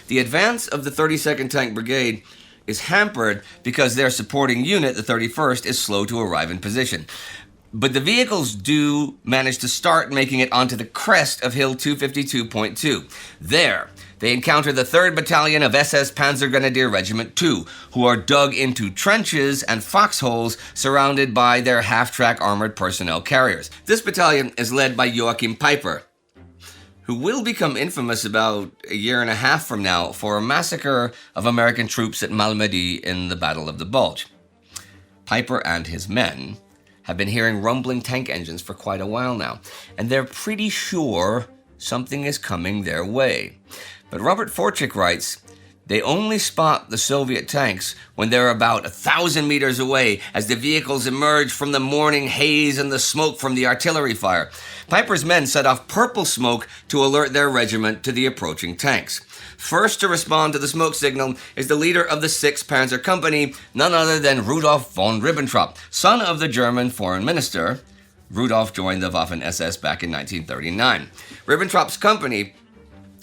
S1: The advance of the 32nd Tank Brigade is hampered because their supporting unit, the 31st, is slow to arrive in position. But the vehicles do manage to start making it onto the crest of Hill 252.2. There, they encounter the 3rd Battalion of SS Panzergrenadier Regiment 2, who are dug into trenches and foxholes surrounded by their half-track armored personnel carriers. This battalion is led by Joachim Peiper, who will become infamous about a year and a half from now for a massacre of American troops at Malmedy in the Battle of the Bulge. Peiper and his men have been hearing rumbling tank engines for quite a while now, and they're pretty sure something is coming their way. But Robert Forchik writes, they only spot the Soviet tanks when they're about 1,000 meters away as the vehicles emerge from the morning haze and the smoke from the artillery fire. Peiper's men set off purple smoke to alert their regiment to the approaching tanks. First to respond to the smoke signal is the leader of the 6th Panzer Company, none other than Rudolf von Ribbentrop, son of the German foreign minister. Rudolf joined the Waffen-SS back in 1939. Ribbentrop's company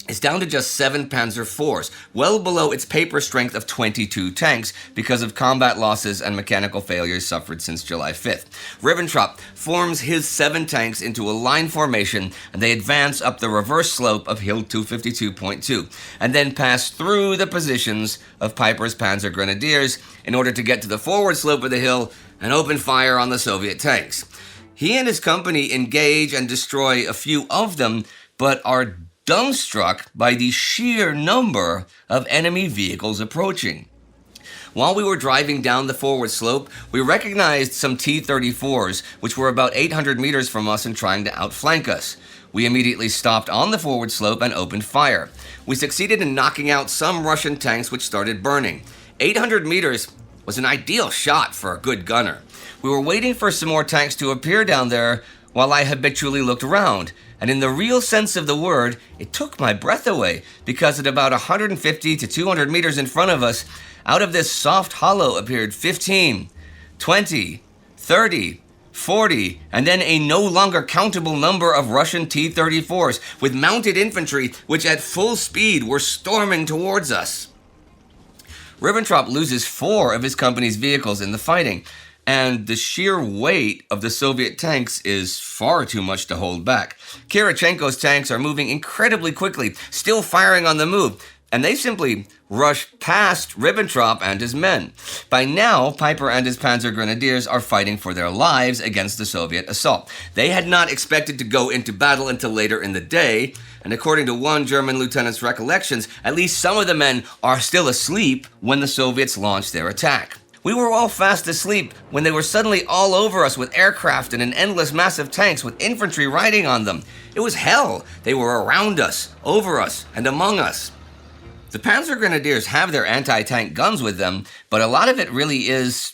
S1: is down to just 7 Panzer IVs, well below its paper strength of 22 tanks because of combat losses and mechanical failures suffered since July 5th. Ribbentrop forms his 7 tanks into a line formation, and they advance up the reverse slope of Hill 252.2, and then pass through the positions of Peiper's Panzer Grenadiers in order to get to the forward slope of the hill and open fire on the Soviet tanks. He and his company engage and destroy a few of them, but are dumbstruck by the sheer number of enemy vehicles approaching. While we were driving down the forward slope, we recognized some T-34s, which were about 800 meters from us and trying to outflank us. We immediately stopped on the forward slope and opened fire. We succeeded in knocking out some Russian tanks which started burning. 800 meters was an ideal shot for a good gunner. We were waiting for some more tanks to appear down there while I habitually looked around, and in the real sense of the word, it took my breath away, because at about 150 to 200 meters in front of us, out of this soft hollow appeared 15, 20, 30, 40, and then a no longer countable number of Russian T-34s with mounted infantry which at full speed were storming towards us. Ribbentrop loses 4 of his company's vehicles in the fighting, and the sheer weight of the Soviet tanks is far too much to hold back. Kirichenko's tanks are moving incredibly quickly, still firing on the move, and they simply rush past Ribbentrop and his men. By now, Peiper and his Panzer Grenadiers are fighting for their lives against the Soviet assault. They had not expected to go into battle until later in the day, and according to one German lieutenant's recollections, at least some of the men are still asleep when the Soviets launched their attack. We were all fast asleep when they were suddenly all over us with aircraft and an endless mass of tanks with infantry riding on them. It was hell. They were around us, over us, and among us. The Panzer Grenadiers have their anti-tank guns with them, but a lot of it really is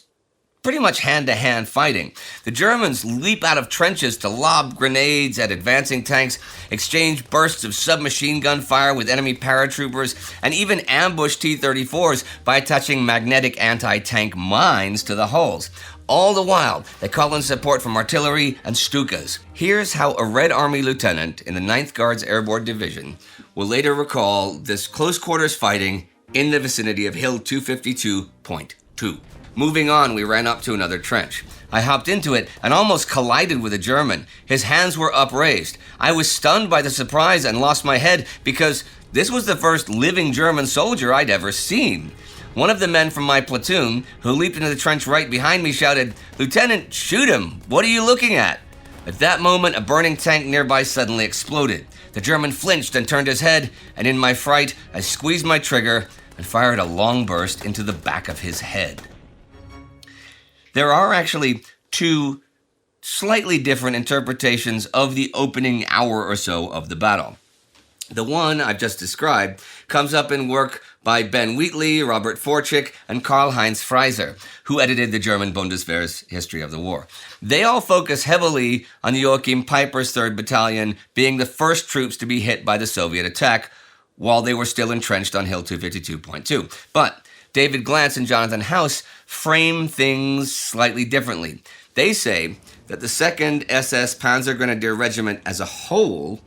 S1: pretty much hand-to-hand fighting. The Germans leap out of trenches to lob grenades at advancing tanks, exchange bursts of submachine gun fire with enemy paratroopers, and even ambush T-34s by attaching magnetic anti-tank mines to the hulls. All the while, they call in support from artillery and Stukas. Here's how a Red Army lieutenant in the 9th Guards Airborne Division will later recall this close-quarters fighting in the vicinity of Hill 252.2. Moving on, we ran up to another trench. I hopped into it and almost collided with a German. His hands were upraised. I was stunned by the surprise and lost my head because this was the first living German soldier I'd ever seen. One of the men from my platoon, who leaped into the trench right behind me, shouted, "Lieutenant, shoot him! What are you looking at?" At that moment, a burning tank nearby suddenly exploded. The German flinched and turned his head, and in my fright, I squeezed my trigger and fired a long burst into the back of his head. There are actually two slightly different interpretations of the opening hour or so of the battle. The one I've just described comes up in work by Ben Wheatley, Robert Forczyk, and Karl-Heinz Frieser, who edited the German Bundeswehr's history of the war. They all focus heavily on Joachim Peiper's 3rd Battalion being the first troops to be hit by the Soviet attack while they were still entrenched on Hill 252.2. But David Glantz and Jonathan House frame things slightly differently. They say that the 2nd SS Panzer Grenadier Regiment as a whole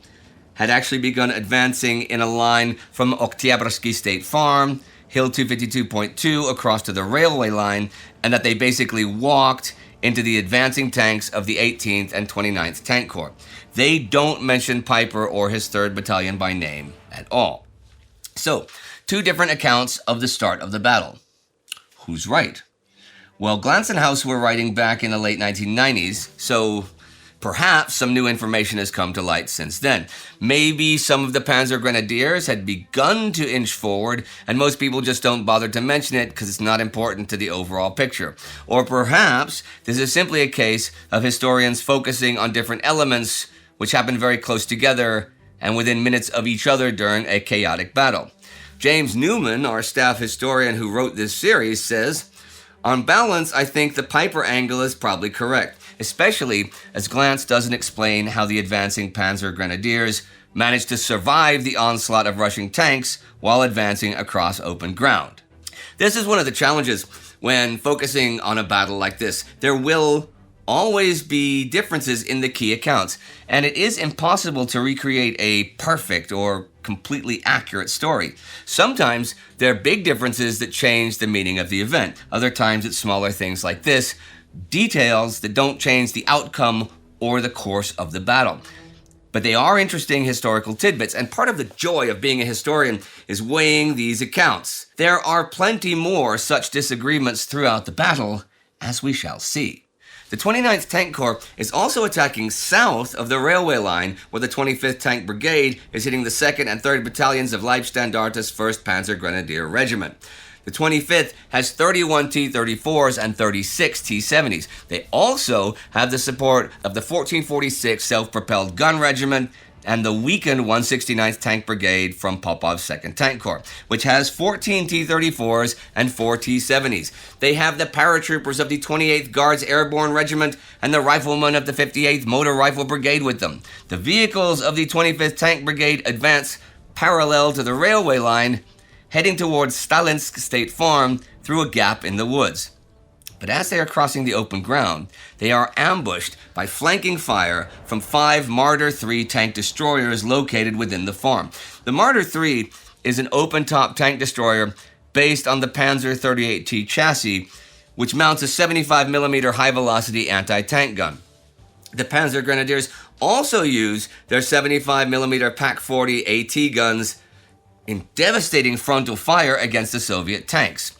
S1: had actually begun advancing in a line from Oktyabrski State Farm, Hill 252.2 across to the railway line, and that they basically walked into the advancing tanks of the 18th and 29th Tank Corps. They don't mention Peiper or his 3rd Battalion by name at all. So, two different accounts of the start of the battle. Who's right? Well, Glantz and House were writing back in the late 1990s, so perhaps some new information has come to light since then. Maybe some of the Panzer Grenadiers had begun to inch forward, and most people just don't bother to mention it because it's not important to the overall picture. Or perhaps this is simply a case of historians focusing on different elements which happened very close together and within minutes of each other during a chaotic battle. James Newman, our staff historian who wrote this series, says, "On balance, I think the Peiper angle is probably correct, especially as Glantz doesn't explain how the advancing Panzer Grenadiers managed to survive the onslaught of rushing tanks while advancing across open ground." This is one of the challenges when focusing on a battle like this. There will always be differences in the key accounts, and it is impossible to recreate a perfect or completely accurate story. Sometimes there are big differences that change the meaning of the event. Other times it's smaller things like this, details that don't change the outcome or the course of the battle. But they are interesting historical tidbits, and part of the joy of being a historian is weighing these accounts. There are plenty more such disagreements throughout the battle, as we shall see. The 29th Tank Corps is also attacking south of the railway line, where the 25th Tank Brigade is hitting the 2nd and 3rd Battalions of Leibstandartes 1st Panzer Grenadier Regiment. The 25th has 31 T-34s and 36 T-70s. They also have the support of the 1446 Self-Propelled Gun Regiment and the weakened 169th Tank Brigade from Popov's 2nd Tank Corps, which has 14 T-34s and 4 T-70s. They have the paratroopers of the 28th Guards Airborne Regiment and the riflemen of the 58th Motor Rifle Brigade with them. The vehicles of the 25th Tank Brigade advance parallel to the railway line, heading towards Stalinsk State Farm through a gap in the woods. But as they are crossing the open ground, they are ambushed by flanking fire from 5 Marder 3 tank destroyers located within the farm. The Marder 3 is an open-top tank destroyer based on the Panzer 38T chassis, which mounts a 75mm high-velocity anti-tank gun. The Panzer Grenadiers also use their 75mm PaK-40 AT guns in devastating frontal fire against the Soviet tanks.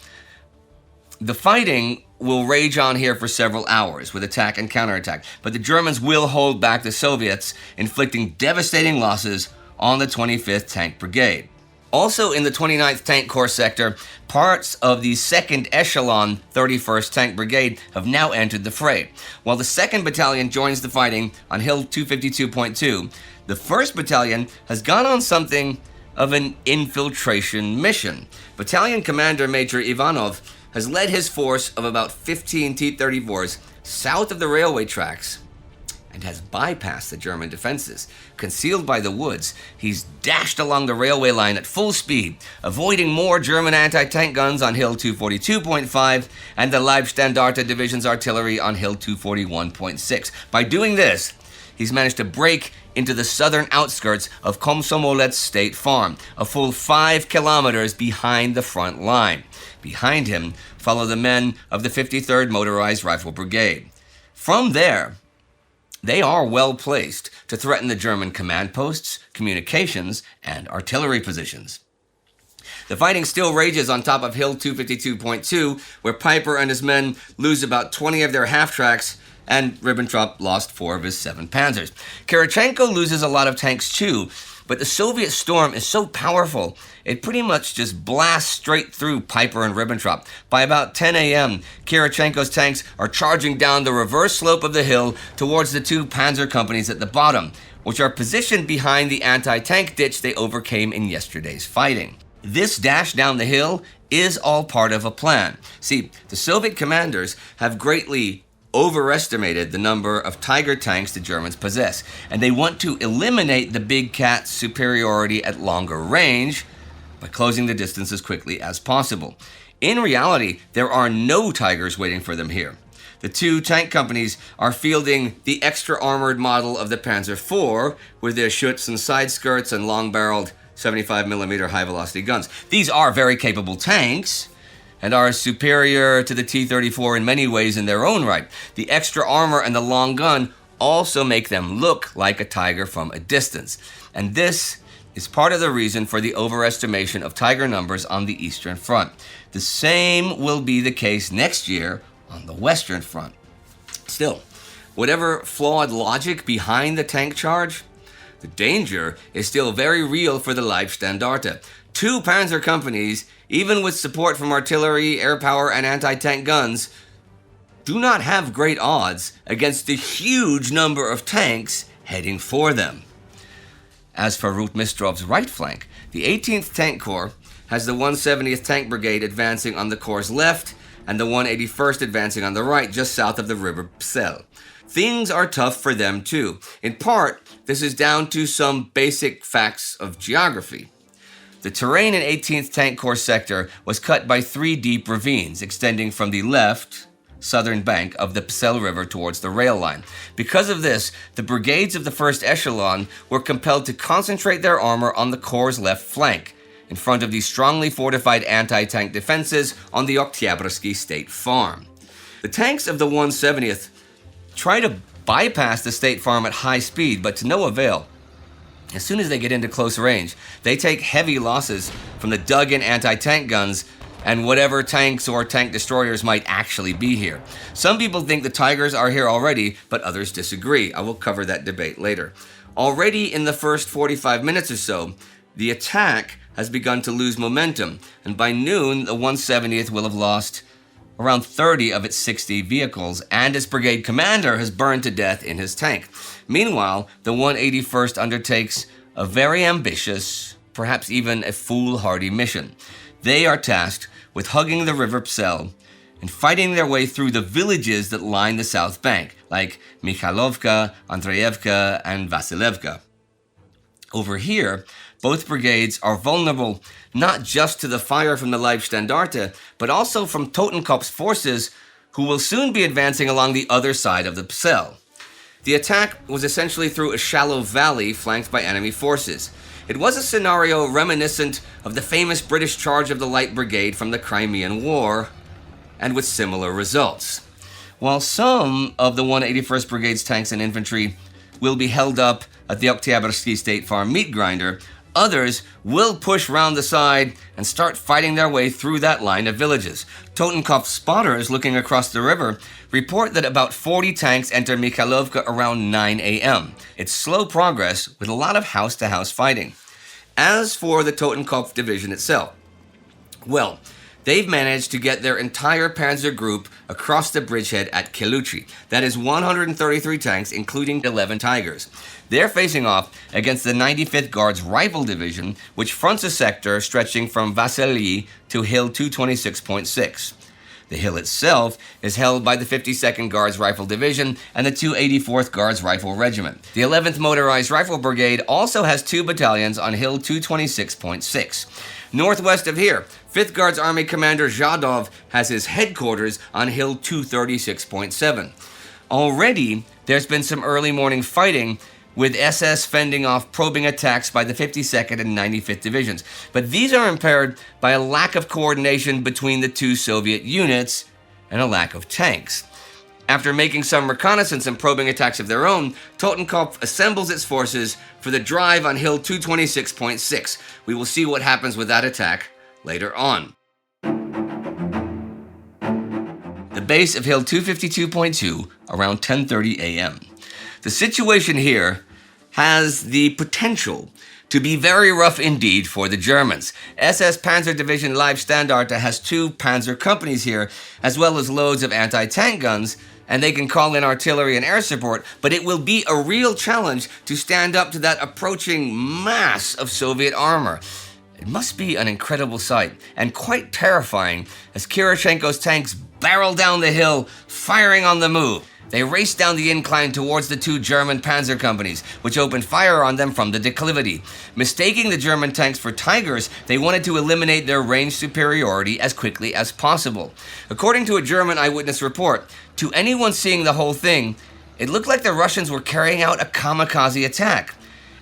S1: The fighting will rage on here for several hours with attack and counterattack, but the Germans will hold back the Soviets, inflicting devastating losses on the 25th Tank Brigade. Also in the 29th Tank Corps sector, parts of the 2nd Echelon 31st Tank Brigade have now entered the fray. While the 2nd Battalion joins the fighting on Hill 252.2, the 1st Battalion has gone on something of an infiltration mission. Battalion Commander Major Ivanov has led his force of about 15 T-34s south of the railway tracks and has bypassed the German defenses. Concealed by the woods, he's dashed along the railway line at full speed, avoiding more German anti-tank guns on Hill 242.5 and the Leibstandarte Division's artillery on Hill 241.6. By doing this, he's managed to break into the southern outskirts of Komsomolets State Farm, a full 5 kilometers behind the front line. Behind him follow the men of the 53rd Motorized Rifle Brigade. From there, they are well placed to threaten the German command posts, communications, and artillery positions. The fighting still rages on top of Hill 252.2, where Peiper and his men lose about 20 of their half-tracks, and Ribbentrop lost 4 of his 7 panzers. Kirichenko loses a lot of tanks too, But the Soviet storm is so powerful, it pretty much just blasts straight through Piper and Ribbentrop. By about 10 a.m., Kirichenko's tanks are charging down the reverse slope of the hill towards the two panzer companies at the bottom, which are positioned behind the anti-tank ditch they overcame in yesterday's fighting. This dash down the hill is all part of a plan. See, the Soviet commanders have greatly overestimated the number of Tiger tanks the Germans possess, and they want to eliminate the big cat's superiority at longer range by closing the distance as quickly as possible. In reality, there are no Tigers waiting for them here. The two tank companies are fielding the extra armored model of the Panzer IV with their Schütz and side skirts and long-barreled 75mm high-velocity guns. These are very capable tanks and are superior to the T-34 in many ways in their own right. The extra armor and the long gun also make them look like a Tiger from a distance. And this is part of the reason for the overestimation of Tiger numbers on the Eastern Front. The same will be the case next year on the Western Front. Still, whatever flawed logic behind the tank charge, the danger is still very real for the Leibstandarte. Two panzer companies, even with support from artillery, air power, and anti-tank guns, do not have great odds against the huge number of tanks heading for them. As for Rotmistrov's right flank, the 18th Tank Corps has the 170th Tank Brigade advancing on the Corps' left and the 181st advancing on the right just south of the river Psel. Things are tough for them too. In part, this is down to some basic facts of geography. The terrain in 18th Tank Corps sector was cut by 3 deep ravines extending from the left southern bank of the Psel River towards the rail line. Because of this, the brigades of the first echelon were compelled to concentrate their armor on the Corps' left flank, in front of the strongly fortified anti-tank defenses on the Oktyabrski State Farm. The tanks of the 170th try to bypass the State Farm at high speed, but to no avail. As soon as they get into close range, they take heavy losses from the dug-in anti-tank guns and whatever tanks or tank destroyers might actually be here. Some people think the Tigers are here already, but others disagree. I will cover that debate later. Already in the first 45 minutes or so, the attack has begun to lose momentum, and by noon, the 170th will have lost around 30 of its 60 vehicles, and its brigade commander has burned to death in his tank. Meanwhile, the 181st undertakes a very ambitious, perhaps even a foolhardy mission. They are tasked with hugging the river Psel and fighting their way through the villages that line the south bank, like Mikhailovka, Andreyevka, and Vasilevka. Over here, both brigades are vulnerable not just to the fire from the Leibstandarte, but also from Totenkopf's forces, who will soon be advancing along the other side of the Psel. The attack was essentially through a shallow valley flanked by enemy forces. It was a scenario reminiscent of the famous British charge of the Light Brigade from the Crimean War, and with similar results. While some of the 181st Brigade's tanks and infantry will be held up at the Oktyabrski State Farm meat grinder, others will push round the side and start fighting their way through that line of villages. Totenkopf's spotters looking across the river report that about 40 tanks enter Mikhailovka around 9 a.m. It's slow progress with a lot of house-to-house fighting. As for the Totenkopf division itself, well, they've managed to get their entire panzer group across the bridgehead at Keluchi. That is 133 tanks, including 11 Tigers. They're facing off against the 95th Guards Rifle Division, which fronts a sector stretching from Vassili to Hill 226.6. The hill itself is held by the 52nd Guards Rifle Division and the 284th Guards Rifle Regiment. The 11th Motorized Rifle Brigade also has 2 battalions on Hill 226.6. Northwest of here, 5th Guards Army Commander Zhadov has his headquarters on Hill 236.7. Already, there's been some early morning fighting, with SS fending off probing attacks by the 52nd and 95th Divisions. But these are impaired by a lack of coordination between the two Soviet units and a lack of tanks. After making some reconnaissance and probing attacks of their own, Totenkopf assembles its forces for the drive on Hill 226.6. We will see what happens with that attack later on. The base of Hill 252.2 around 10:30 a.m. The situation here has the potential to be very rough indeed for the Germans. SS Panzer Division Leibstandarte has 2 panzer companies here, as well as loads of anti-tank guns, and they can call in artillery and air support, but it will be a real challenge to stand up to that approaching mass of Soviet armor. It must be an incredible sight, and quite terrifying, as Kirichenko's tanks barrel down the hill, firing on the move. They race down the incline towards the 2 German panzer companies, which opened fire on them from the declivity. Mistaking the German tanks for Tigers, they wanted to eliminate their range superiority as quickly as possible. According to a German eyewitness report, to anyone seeing the whole thing, it looked like the Russians were carrying out a kamikaze attack.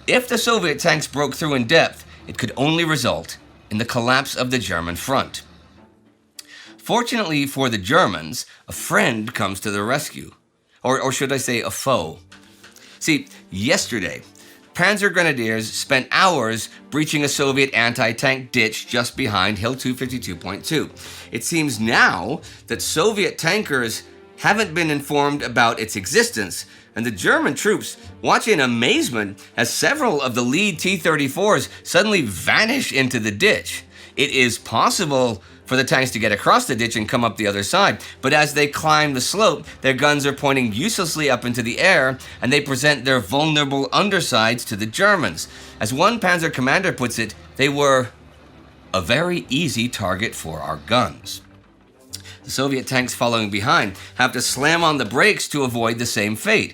S1: If the Soviet tanks broke through in depth, it could only result in the collapse of the German front. Fortunately for the Germans, a friend comes to the rescue. Or should I say a foe? See, yesterday, Panzer Grenadiers spent hours breaching a Soviet anti-tank ditch just behind Hill 252.2. It seems now that Soviet tankers haven't been informed about its existence, and the German troops watch in amazement as several of the lead T-34s suddenly vanish into the ditch. It is possible for the tanks to get across the ditch and come up the other side, but as they climb the slope, their guns are pointing uselessly up into the air, and they present their vulnerable undersides to the Germans. As one panzer commander puts it, they were a very easy target for our guns. The Soviet tanks following behind have to slam on the brakes to avoid the same fate.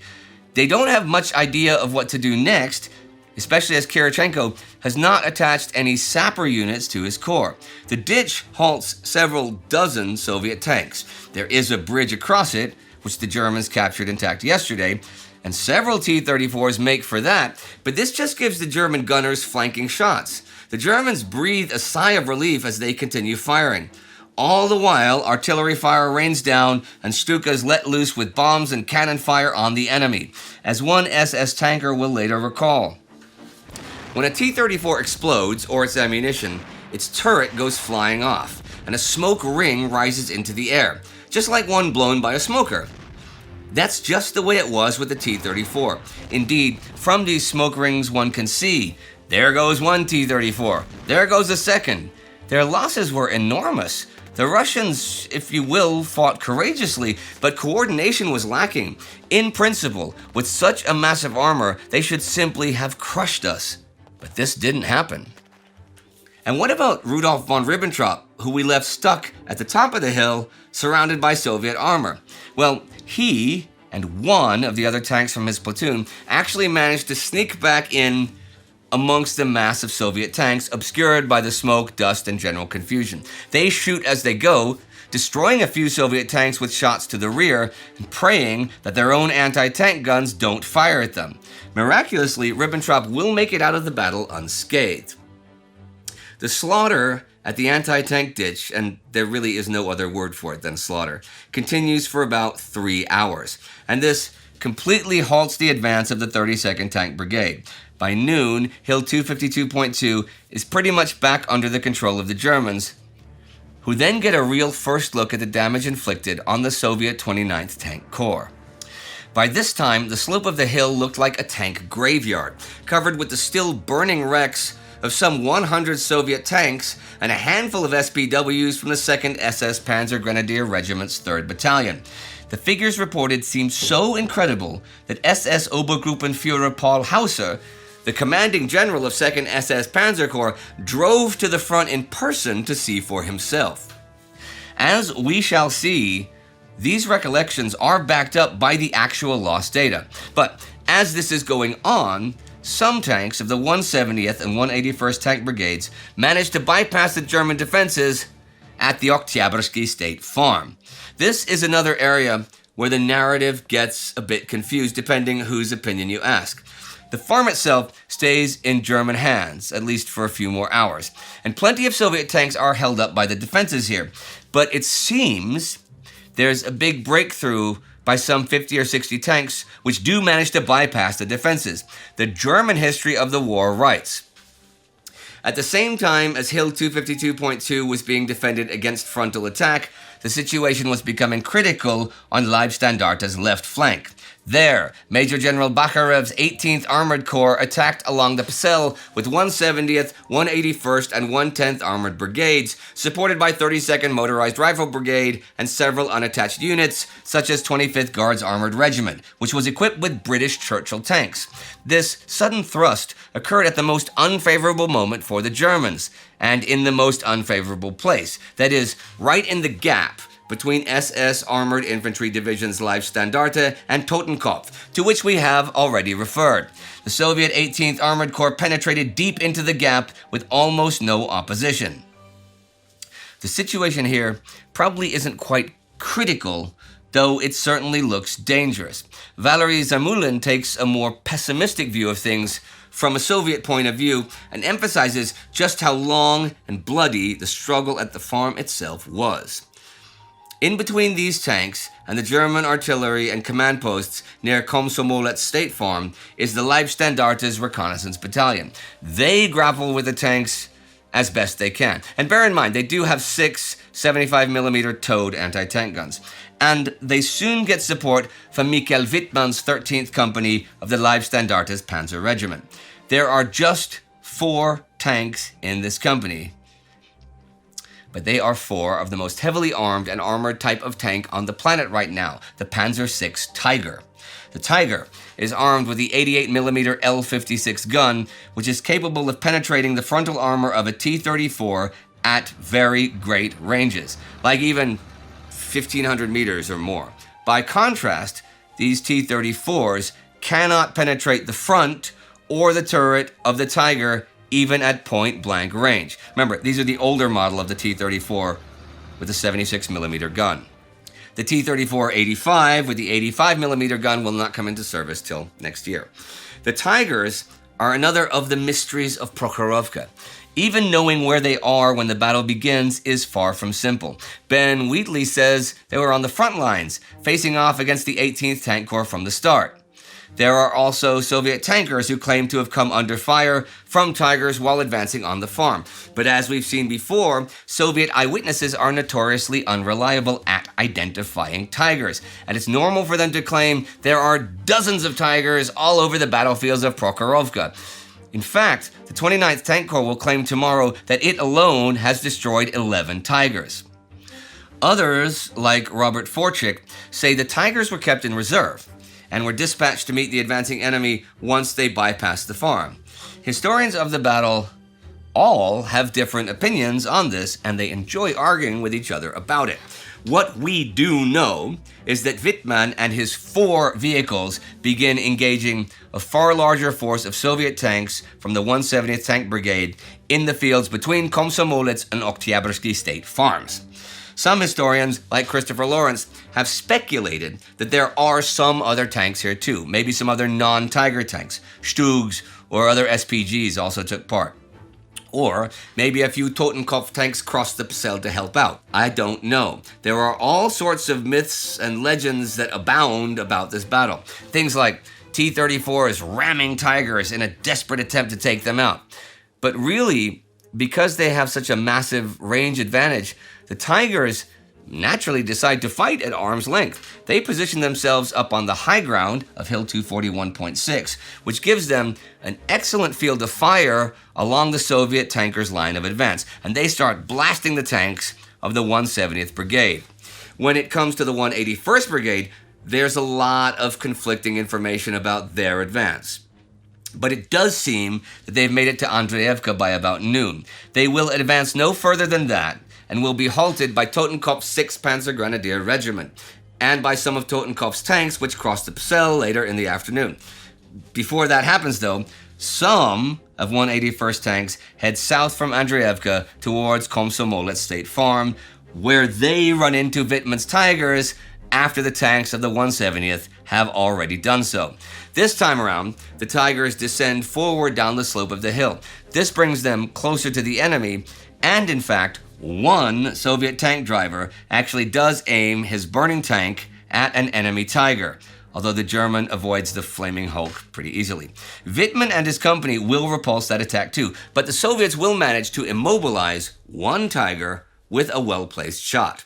S1: They don't have much idea of what to do next, especially as Kirichenko has not attached any sapper units to his corps. The ditch halts several dozen Soviet tanks. There is a bridge across it, which the Germans captured intact yesterday, and several T-34s make for that, but this just gives the German gunners flanking shots. The Germans breathe a sigh of relief as they continue firing. All the while, artillery fire rains down and Stukas let loose with bombs and cannon fire on the enemy, as one SS tanker will later recall. When a T-34 explodes, or its ammunition, its turret goes flying off, and a smoke ring rises into the air, just like one blown by a smoker. That's just the way it was with the T-34. Indeed, from these smoke rings one can see, there goes one T-34, there goes a second. Their losses were enormous. The Russians, if you will, fought courageously, but coordination was lacking. In principle, with such a massive armor, they should simply have crushed us. But this didn't happen. And what about Rudolf von Ribbentrop, who we left stuck at the top of the hill, surrounded by Soviet armor? Well, he and one of the other tanks from his platoon actually managed to sneak back in amongst the mass of Soviet tanks, obscured by the smoke, dust, and general confusion. They shoot as they go, destroying a few Soviet tanks with shots to the rear, and praying that their own anti-tank guns don't fire at them. Miraculously, Ribbentrop will make it out of the battle unscathed. The slaughter at the anti-tank ditch, and there really is no other word for it than slaughter, continues for about 3 hours, and this completely halts the advance of the 32nd Tank Brigade. By noon, Hill 252.2 is pretty much back under the control of the Germans, who then get a real first look at the damage inflicted on the Soviet 29th Tank Corps. By this time, the slope of the hill looked like a tank graveyard, covered with the still burning wrecks of some 100 Soviet tanks and a handful of SPWs from the 2nd SS Panzer Grenadier Regiment's 3rd Battalion. The figures reported seemed so incredible that SS Obergruppenführer Paul Hauser, the commanding general of 2nd SS Panzer Corps, drove to the front in person to see for himself. As we shall see, these recollections are backed up by the actual lost data. But as this is going on, some tanks of the 170th and 181st Tank Brigades managed to bypass the German defenses at the Oktyabrski State Farm. This is another area where the narrative gets a bit confused depending whose opinion you ask. The farm itself stays in German hands, at least for a few more hours, and plenty of Soviet tanks are held up by the defenses here. But it seems there's a big breakthrough by some 50 or 60 tanks which do manage to bypass the defenses. The German history of the war writes, at the same time as Hill 252.2 was being defended against frontal attack, the situation was becoming critical on Leibstandarte's left flank. There, Major General Bakharev's 18th Armored Corps attacked along the Psel with 170th, 181st, and 110th Armored Brigades, supported by 32nd Motorized Rifle Brigade and several unattached units, such as 25th Guards Armored Regiment, which was equipped with British Churchill tanks. This sudden thrust occurred at the most unfavorable moment for the Germans, and in the most unfavorable place, that is, right in the gap between SS Armored Infantry Divisions Leibstandarte and Totenkopf, to which we have already referred. The Soviet 18th Armored Corps penetrated deep into the gap with almost no opposition. The situation here probably isn't quite critical, though it certainly looks dangerous. Valery Zamulin takes a more pessimistic view of things from a Soviet point of view and emphasizes just how long and bloody the struggle at the farm itself was. In between these tanks and the German artillery and command posts near Komsomolets State Farm is the Leibstandarte's reconnaissance battalion. They grapple with the tanks as best they can. And bear in mind, they do have 6 75mm towed anti-tank guns. And they soon get support from Michael Wittmann's 13th Company of the Leibstandarte's Panzer Regiment. There are just 4 tanks in this company, but they are 4 of the most heavily armed and armored type of tank on the planet right now, the Panzer VI Tiger. The Tiger is armed with the 88mm L56 gun, which is capable of penetrating the frontal armor of a T-34 at very great ranges, like even 1,500 meters or more. By contrast, these T-34s cannot penetrate the front or the turret of the Tiger even at point-blank range. Remember, these are the older model of the T-34 with the 76mm gun. The T-34-85 with the 85mm gun will not come into service till next year. The Tigers are another of the mysteries of Prokhorovka. Even knowing where they are when the battle begins is far from simple. Ben Wheatley says they were on the front lines, facing off against the 18th Tank Corps from the start. There are also Soviet tankers who claim to have come under fire from Tigers while advancing on the farm. But as we've seen before, Soviet eyewitnesses are notoriously unreliable at identifying Tigers, and it's normal for them to claim there are dozens of Tigers all over the battlefields of Prokhorovka. In fact, the 29th Tank Corps will claim tomorrow that it alone has destroyed 11 Tigers. Others, like Robert Forchik, say the Tigers were kept in reserve and were dispatched to meet the advancing enemy once they bypassed the farm. Historians of the battle all have different opinions on this, and they enjoy arguing with each other about it. What we do know is that Wittmann and his 4 vehicles begin engaging a far larger force of Soviet tanks from the 170th Tank Brigade in the fields between Komsomolets and Oktyabrski State Farms. Some historians, like Christopher Lawrence, have speculated that there are some other tanks here too. Maybe some other non-Tiger tanks. Stugs or other SPGs also took part. Or maybe a few Totenkopf tanks crossed the Psel to help out. I don't know. There are all sorts of myths and legends that abound about this battle. Things like T-34s ramming Tigers in a desperate attempt to take them out. But really, because they have such a massive range advantage, the Tigers naturally decide to fight at arm's length. They position themselves up on the high ground of Hill 241.6, which gives them an excellent field of fire along the Soviet tankers' line of advance, and they start blasting the tanks of the 170th Brigade. When it comes to the 181st Brigade, there's a lot of conflicting information about their advance. But it does seem that they've made it to Andreevka by about noon. They will advance no further than that, and will be halted by Totenkopf's 6th Panzer Grenadier Regiment, and by some of Totenkopf's tanks, which cross the Psel later in the afternoon. Before that happens, though, some of 181st tanks head south from Andreevka towards Komsomolets State Farm, where they run into Wittmann's Tigers after the tanks of the 170th have already done so. This time around, the Tigers descend forward down the slope of the hill. This brings them closer to the enemy, and in fact, one Soviet tank driver actually does aim his burning tank at an enemy Tiger, although the German avoids the flaming Hulk pretty easily. Wittmann and his company will repulse that attack too, but the Soviets will manage to immobilize one Tiger with a well-placed shot.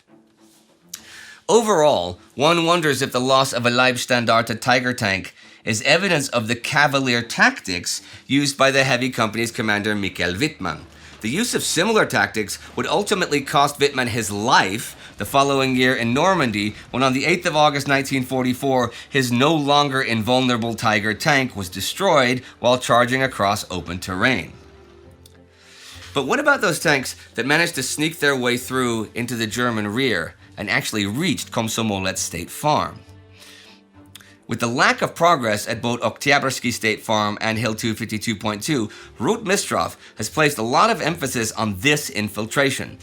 S1: Overall, one wonders if the loss of a Leibstandarte Tiger tank is evidence of the cavalier tactics used by the Heavy Company's commander Michael Wittmann. The use of similar tactics would ultimately cost Wittmann his life the following year in Normandy, when on the 8th of August 1944, his no longer invulnerable Tiger tank was destroyed while charging across open terrain. But what about those tanks that managed to sneak their way through into the German rear and actually reached Komsomolets State Farm? With the lack of progress at both Oktyabrski State Farm and Hill 252.2, Rotmistrov has placed a lot of emphasis on this infiltration.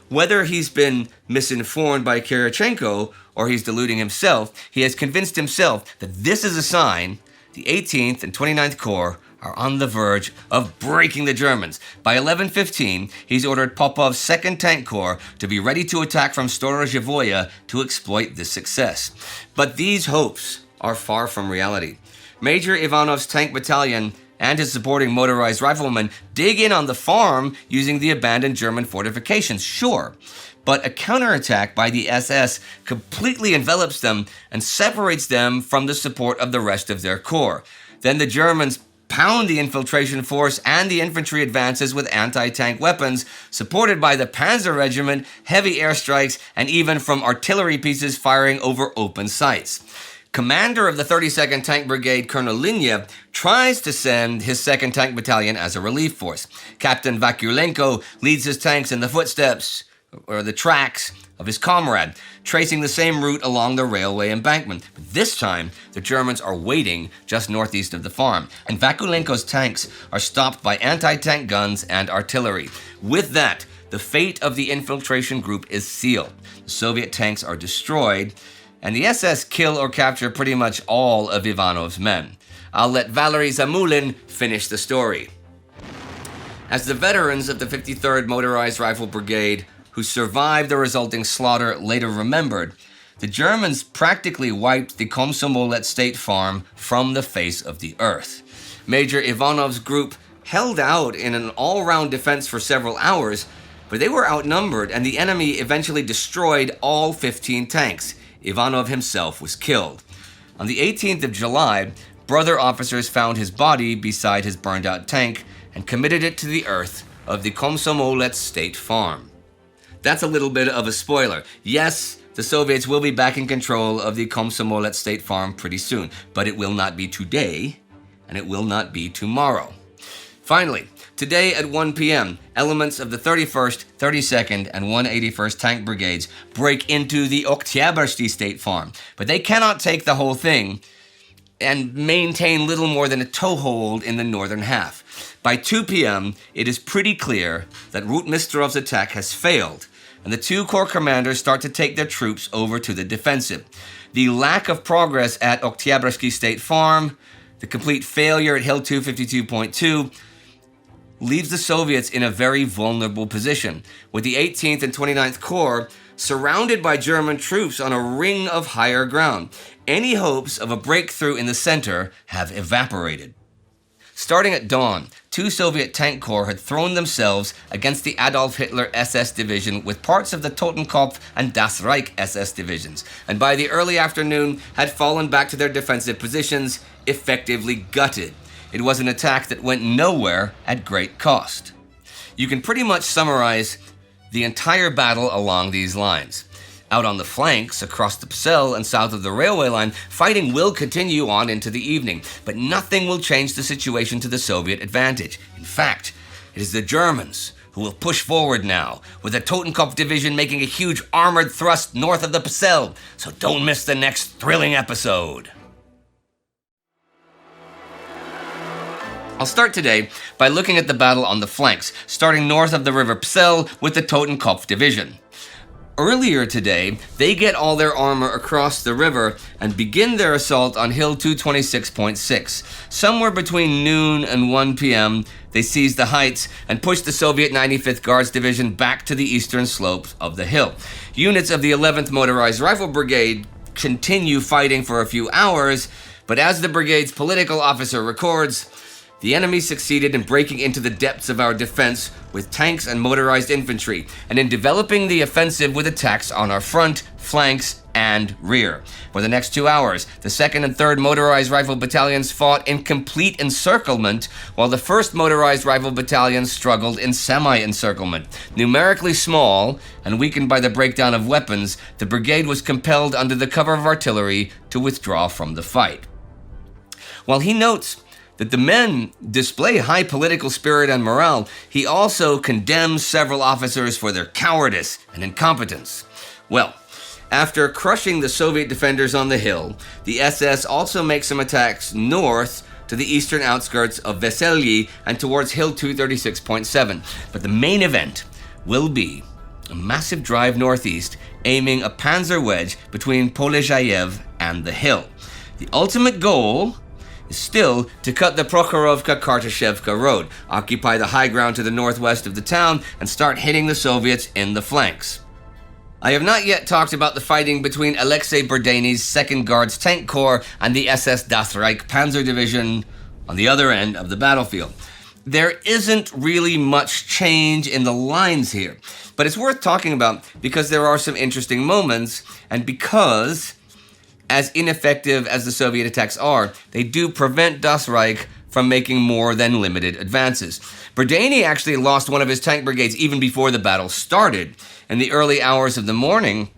S1: Whether he's been misinformed by Kirichenko or he's deluding himself, he has convinced himself that this is a sign the 18th and 29th Corps are on the verge of breaking the Germans. By 11:15, he's ordered Popov's 2nd Tank Corps to be ready to attack from Storozhevoye to exploit this success. But these hopes are far from reality. Major Ivanov's tank battalion and his supporting motorized riflemen dig in on the farm using the abandoned German fortifications, sure. But a counterattack by the SS completely envelops them and separates them from the support of the rest of their corps. Then the Germans pound the infiltration force and the infantry advances with anti-tank weapons, supported by the Panzer Regiment, heavy airstrikes, and even from artillery pieces firing over open sights. Commander of the 32nd Tank Brigade, Colonel Linya, tries to send his 2nd Tank Battalion as a relief force. Captain Vakulenko leads his tanks in the footsteps, or the tracks, of his comrade, tracing the same route along the railway embankment. But this time, the Germans are waiting just northeast of the farm, and Vakulenko's tanks are stopped by anti-tank guns and artillery. With that, the fate of the infiltration group is sealed. The Soviet tanks are destroyed, and the SS kill or capture pretty much all of Ivanov's men. I'll let Valery Zamulin finish the story. As the veterans of the 53rd Motorized Rifle Brigade, who survived the resulting slaughter, later remembered, the Germans practically wiped the Komsomolets State Farm from the face of the earth. Major Ivanov's group held out in an all-round defense for several hours, but they were outnumbered, and the enemy eventually destroyed all 15 tanks. Ivanov himself was killed. On the 18th of July, brother officers found his body beside his burned-out tank and committed it to the earth of the Komsomolets State Farm. That's a little bit of a spoiler. Yes, the Soviets will be back in control of the Komsomolets State Farm pretty soon, but it will not be today, and it will not be tomorrow. Finally, today at 1 p.m., elements of the 31st, 32nd, and 181st Tank Brigades break into the Oktyabrski State Farm, but they cannot take the whole thing and maintain little more than a toehold in the northern half. By 2 p.m., it is pretty clear that Rotmistrov's attack has failed, and the two corps commanders start to take their troops over to the defensive. The lack of progress at Oktyabrski State Farm, the complete failure at Hill 252.2, leaves the Soviets in a very vulnerable position, with the 18th and 29th Corps surrounded by German troops on a ring of higher ground. Any hopes of a breakthrough in the center have evaporated. Starting at dawn, two Soviet tank corps had thrown themselves against the Adolf Hitler SS division with parts of the Totenokopf and Das Reich SS divisions, and by the early afternoon had fallen back to their defensive positions, effectively gutted. It was an attack that went nowhere at great cost. You can pretty much summarize the entire battle along these lines. Out on the flanks, across the Psel and south of the railway line, fighting will continue on into the evening, but nothing will change the situation to the Soviet advantage. In fact, it is the Germans who will push forward now, with the Totenkopf division making a huge armored thrust north of the Psel, so don't miss the next thrilling episode. I'll start today by looking at the battle on the flanks, starting north of the river Psel with the Totenkopf division. Earlier today, they get all their armor across the river and begin their assault on Hill 226.6. Somewhere between noon and 1 p.m., they seize the heights and push the Soviet 95th Guards Division back to the eastern slopes of the hill. Units of the 11th Motorized Rifle Brigade continue fighting for a few hours, but as the brigade's political officer records, The enemy succeeded in breaking into the depths of our defense with tanks and motorized infantry, and in developing the offensive with attacks on our front, flanks, and rear. For the next 2 hours, the 2nd and 3rd Motorized Rifle Battalions fought in complete encirclement, while the 1st Motorized Rifle Battalion struggled in semi-encirclement. Numerically small and weakened by the breakdown of weapons, the brigade was compelled under the cover of artillery to withdraw from the fight. While he notes that the men display high political spirit and morale, he also condemns several officers for their cowardice and incompetence. Well, after crushing the Soviet defenders on the hill, the SS also makes some attacks north to the eastern outskirts of Vesely and towards Hill 236.7. But the main event will be a massive drive northeast, aiming a panzer wedge between Polezhayev and the hill. The ultimate goal is still to cut the Prokhorovka-Kartashevka road, occupy the high ground to the northwest of the town, and start hitting the Soviets in the flanks. I have not yet talked about the fighting between Alexei Berdany's 2nd Guards Tank Corps and the SS Das Reich Panzer Division on the other end of the battlefield. There isn't really much change in the lines here, but it's worth talking about because there are some interesting moments, and because, as ineffective as the Soviet attacks are, they do prevent Das Reich from making more than limited advances. Berdany actually lost one of his tank brigades even before the battle started. In the early hours of the morning,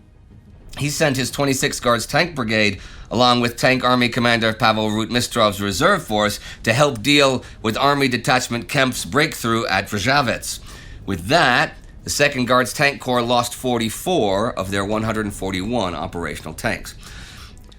S1: he sent his 26th Guards Tank Brigade, along with Tank Army Commander Pavel Rutmistrov's reserve force, to help deal with Army Detachment Kempf's breakthrough at Vrzhavets. With that, the 2nd Guards Tank Corps lost 44 of their 141 operational tanks.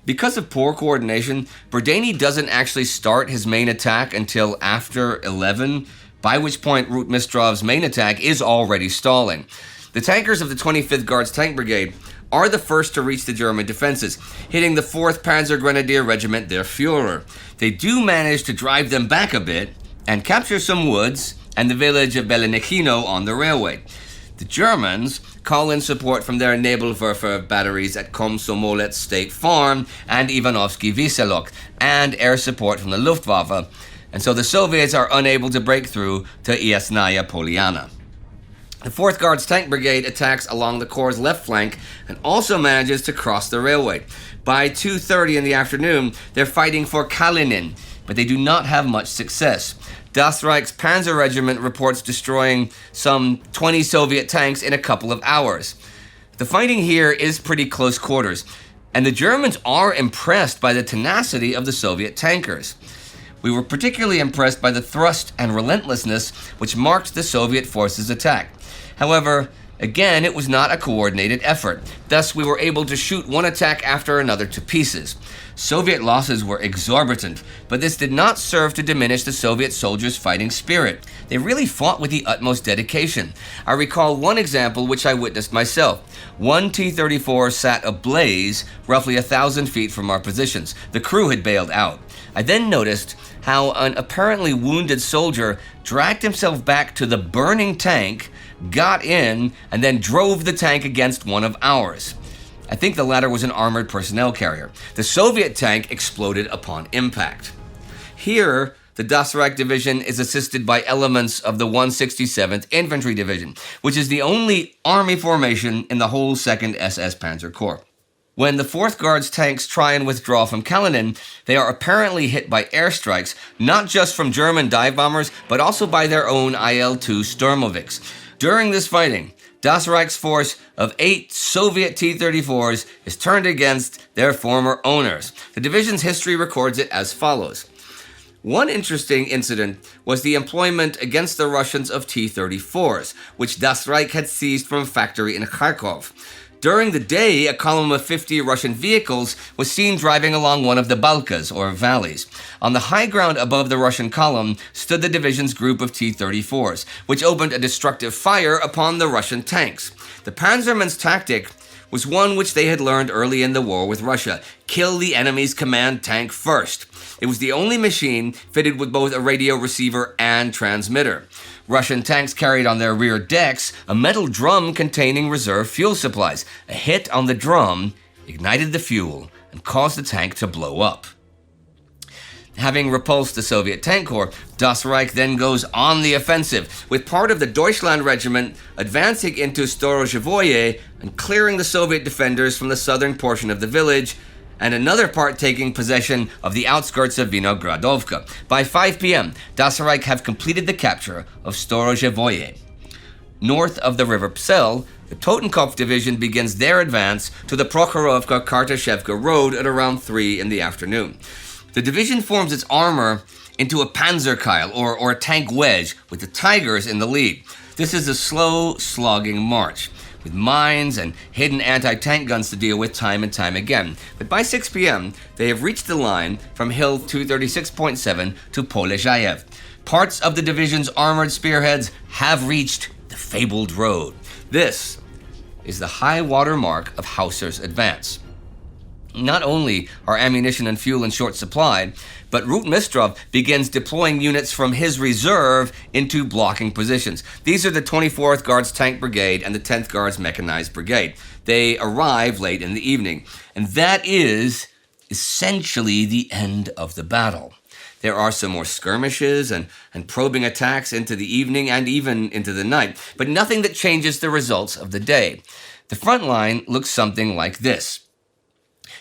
S1: Because of poor coordination, Berdany doesn't actually start his main attack until after 11, by which point Rutmistrov's main attack is already stalling. The tankers of the 25th Guards Tank Brigade are the first to reach the German defenses, hitting the 4th Panzer Grenadier Regiment, their Führer. They do manage to drive them back a bit and capture some woods and the village of Belenichino on the railway. The Germans call in support from their Nebelwerfer batteries at Komsomolets State Farm and Ivanovsky Veselok, and air support from the Luftwaffe, and so the Soviets are unable to break through to Yasnaya Poliana. The 4th Guards Tank Brigade attacks along the Corps' left flank and also manages to cross the railway. By 2:30 in the afternoon, they're fighting for Kalinin, but they do not have much success. Das Reich's Panzer Regiment reports destroying some 20 Soviet tanks in a couple of hours. The fighting here is pretty close quarters, and the Germans are impressed by the tenacity of the Soviet tankers. We were particularly impressed by the thrust and relentlessness which marked the Soviet forces' attack. However, again, it was not a coordinated effort. Thus, we were able to shoot one attack after another to pieces. Soviet losses were exorbitant, but this did not serve to diminish the Soviet soldiers' fighting spirit. They really fought with the utmost dedication. I recall one example which I witnessed myself. One T-34 sat ablaze roughly 1,000 feet from our positions. The crew had bailed out. I then noticed how an apparently wounded soldier dragged himself back to the burning tank, got in, and then drove the tank against one of ours. I think the latter was an armored personnel carrier. The Soviet tank exploded upon impact. Here, the Das Reich Division is assisted by elements of the 167th Infantry Division, which is the only army formation in the whole 2nd SS Panzer Corps. When the 4th Guards tanks try and withdraw from Kalinin, they are apparently hit by airstrikes, not just from German dive bombers, but also by their own IL-2 Sturmovix. During this fighting, Das Reich's force of 8 Soviet T-34s is turned against their former owners. The division's history records it as follows. One interesting incident was the employment against the Russians of T-34s, which Das Reich had seized from a factory in Kharkov. During the day, a column of 50 Russian vehicles was seen driving along one of the Balkas, or valleys. On the high ground above the Russian column stood the division's group of T-34s, which opened a destructive fire upon the Russian tanks. The Panzermen's tactic was one which they had learned early in the war with Russia: kill the enemy's command tank first. It was the only machine fitted with both a radio receiver and transmitter. Russian tanks carried on their rear decks a metal drum containing reserve fuel supplies. A hit on the drum ignited the fuel and caused the tank to blow up. Having repulsed the Soviet Tank Corps, Das Reich then goes on the offensive, with part of the Deutschland Regiment advancing into Storojevoye and clearing the Soviet defenders from the southern portion of the village, and another part taking possession of the outskirts of Vinogradovka. By 5 p.m., Das Reich have completed the capture of Storojevoye. North of the river Psel, the Totenkopf division begins their advance to the Prokhorovka-Kartashevka road at around 3 in the afternoon. The division forms its armor into a panzerkeil, or a tank wedge, with the Tigers in the lead. This is a slow, slogging march, with mines and hidden anti-tank guns to deal with time and time again. But by 6 p.m., they have reached the line from Hill 236.7 to Polezhayev. Parts of the division's armored spearheads have reached the fabled road. This is the high water mark of Hauser's advance. Not only are ammunition and fuel in short supply, but Rotmistrov begins deploying units from his reserve into blocking positions. These are the 24th Guards Tank Brigade and the 10th Guards Mechanized Brigade. They arrive late in the evening, and that is essentially the end of the battle. There are some more skirmishes and probing attacks into the evening and even into the night, but nothing that changes the results of the day. The front line looks something like this.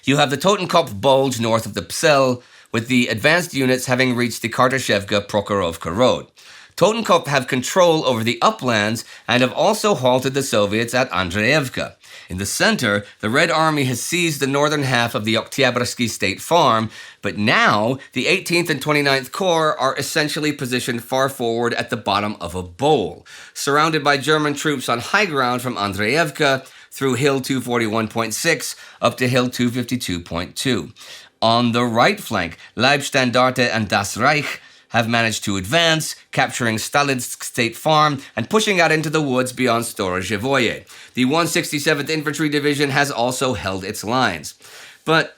S1: You have the Totenkopf bulge north of the Psel, with the advanced units having reached the Kartashevka-Prokhorovka road. Totenkopf have control over the uplands and have also halted the Soviets at Andreevka. In the center, the Red Army has seized the northern half of the Oktyabrski State Farm, but now the 18th and 29th Corps are essentially positioned far forward at the bottom of a bowl, surrounded by German troops on high ground from Andreevka through Hill 241.6 up to Hill 252.2. On the right flank, Leibstandarte and Das Reich have managed to advance, capturing Stalinsk State Farm and pushing out into the woods beyond Storojevoye. The 167th Infantry Division has also held its lines. But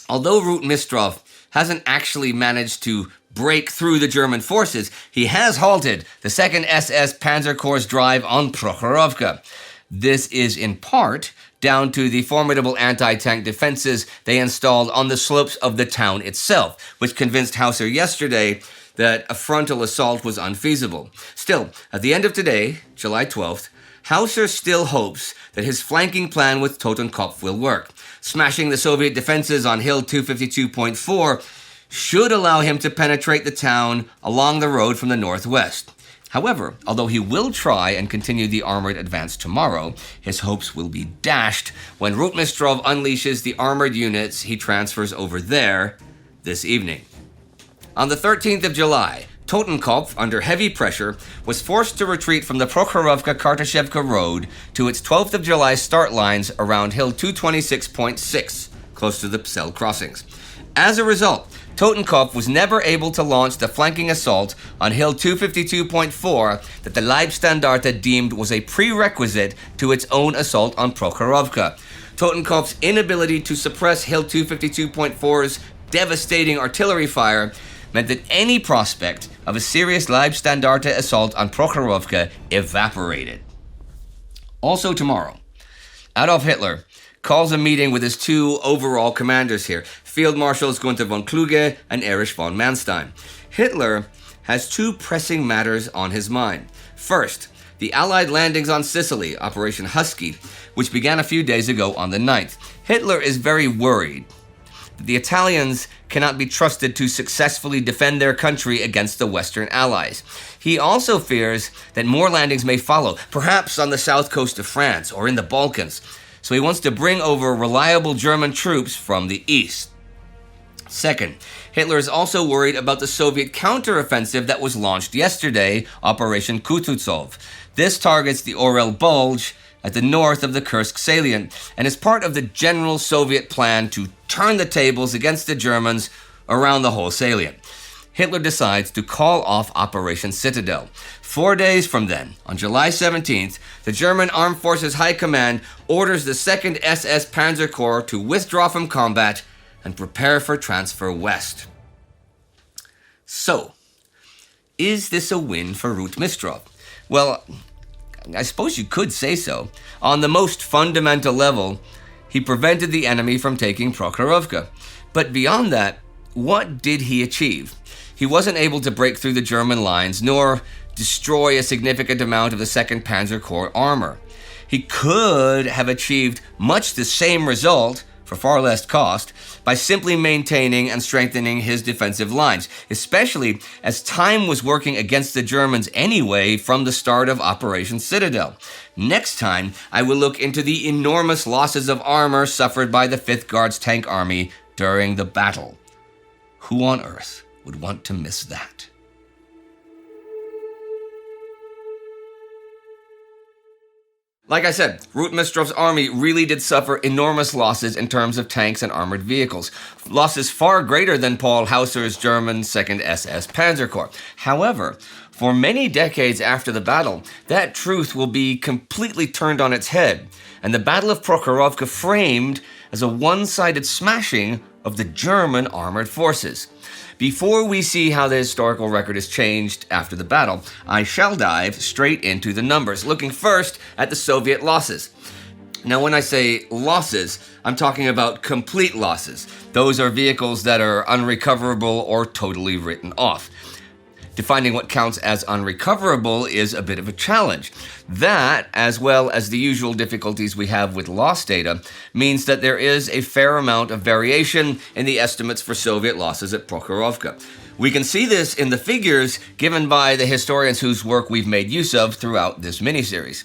S1: although Rotmistrov hasn't actually managed to break through the German forces, he has halted the 2nd SS Panzer Corps' drive on Prokhorovka. This is in part down to the formidable anti-tank defenses they installed on the slopes of the town itself, which convinced Hauser yesterday that a frontal assault was unfeasible. Still, at the end of today, July 12th, Hauser still hopes that his flanking plan with Totenkopf will work. Smashing the Soviet defenses on Hill 252.4 should allow him to penetrate the town along the road from the northwest. However, although he will try and continue the armored advance tomorrow, his hopes will be dashed when Rotmistrov unleashes the armored units he transfers over there this evening. On the 13th of July, Totenkopf, under heavy pressure, was forced to retreat from the Prokhorovka-Kartashevka road to its 12th of July start lines around Hill 226.6, close to the Psel crossings. As a result, Totenkopf was never able to launch the flanking assault on Hill 252.4 that the Leibstandarte deemed was a prerequisite to its own assault on Prokhorovka. Totenkopf's inability to suppress Hill 252.4's devastating artillery fire meant that any prospect of a serious Leibstandarte assault on Prokhorovka evaporated. Also tomorrow, Adolf Hitler calls a meeting with his two overall commanders here, Field Marshals Gunther von Kluge and Erich von Manstein. Hitler has two pressing matters on his mind. First, the Allied landings on Sicily, Operation Husky, which began a few days ago on the 9th. Hitler is very worried that the Italians cannot be trusted to successfully defend their country against the Western Allies. He also fears that more landings may follow, perhaps on the south coast of France or in the Balkans. So he wants to bring over reliable German troops from the east. Second, Hitler is also worried about the Soviet counteroffensive that was launched yesterday, Operation Kutuzov. This targets the Orel Bulge at the north of the Kursk salient and is part of the general Soviet plan to turn the tables against the Germans around the whole salient. Hitler decides to call off Operation Citadel. 4 days from then, on July 17th, the German Armed Forces High Command orders the 2nd SS Panzer Corps to withdraw from combat and prepare for transfer west. So, is this a win for Rotmistrov? Well, I suppose you could say so. On the most fundamental level, he prevented the enemy from taking Prokhorovka. But beyond that, what did he achieve? He wasn't able to break through the German lines, nor destroy a significant amount of the 2nd Panzer Corps armor. He could have achieved much the same result, for far less cost, by simply maintaining and strengthening his defensive lines, especially as time was working against the Germans anyway from the start of Operation Citadel. Next time, I will look into the enormous losses of armor suffered by the 5th Guards Tank Army during the battle. Who on earth would want to miss that? Like I said, Rotmistrov's army really did suffer enormous losses in terms of tanks and armored vehicles. Losses far greater than Paul Hauser's German 2nd SS Panzer Corps. However, for many decades after the battle, that truth will be completely turned on its head, and the Battle of Prokhorovka framed as a one-sided smashing of the German armored forces. Before we see how the historical record is changed after the battle, I shall dive straight into the numbers, looking first at the Soviet losses. Now, when I say losses, I'm talking about complete losses. Those are vehicles that are unrecoverable or totally written off. Defining what counts as unrecoverable is a bit of a challenge. That, as well as the usual difficulties we have with loss data, means that there is a fair amount of variation in the estimates for Soviet losses at Prokhorovka. We can see this in the figures given by the historians whose work we've made use of throughout this miniseries.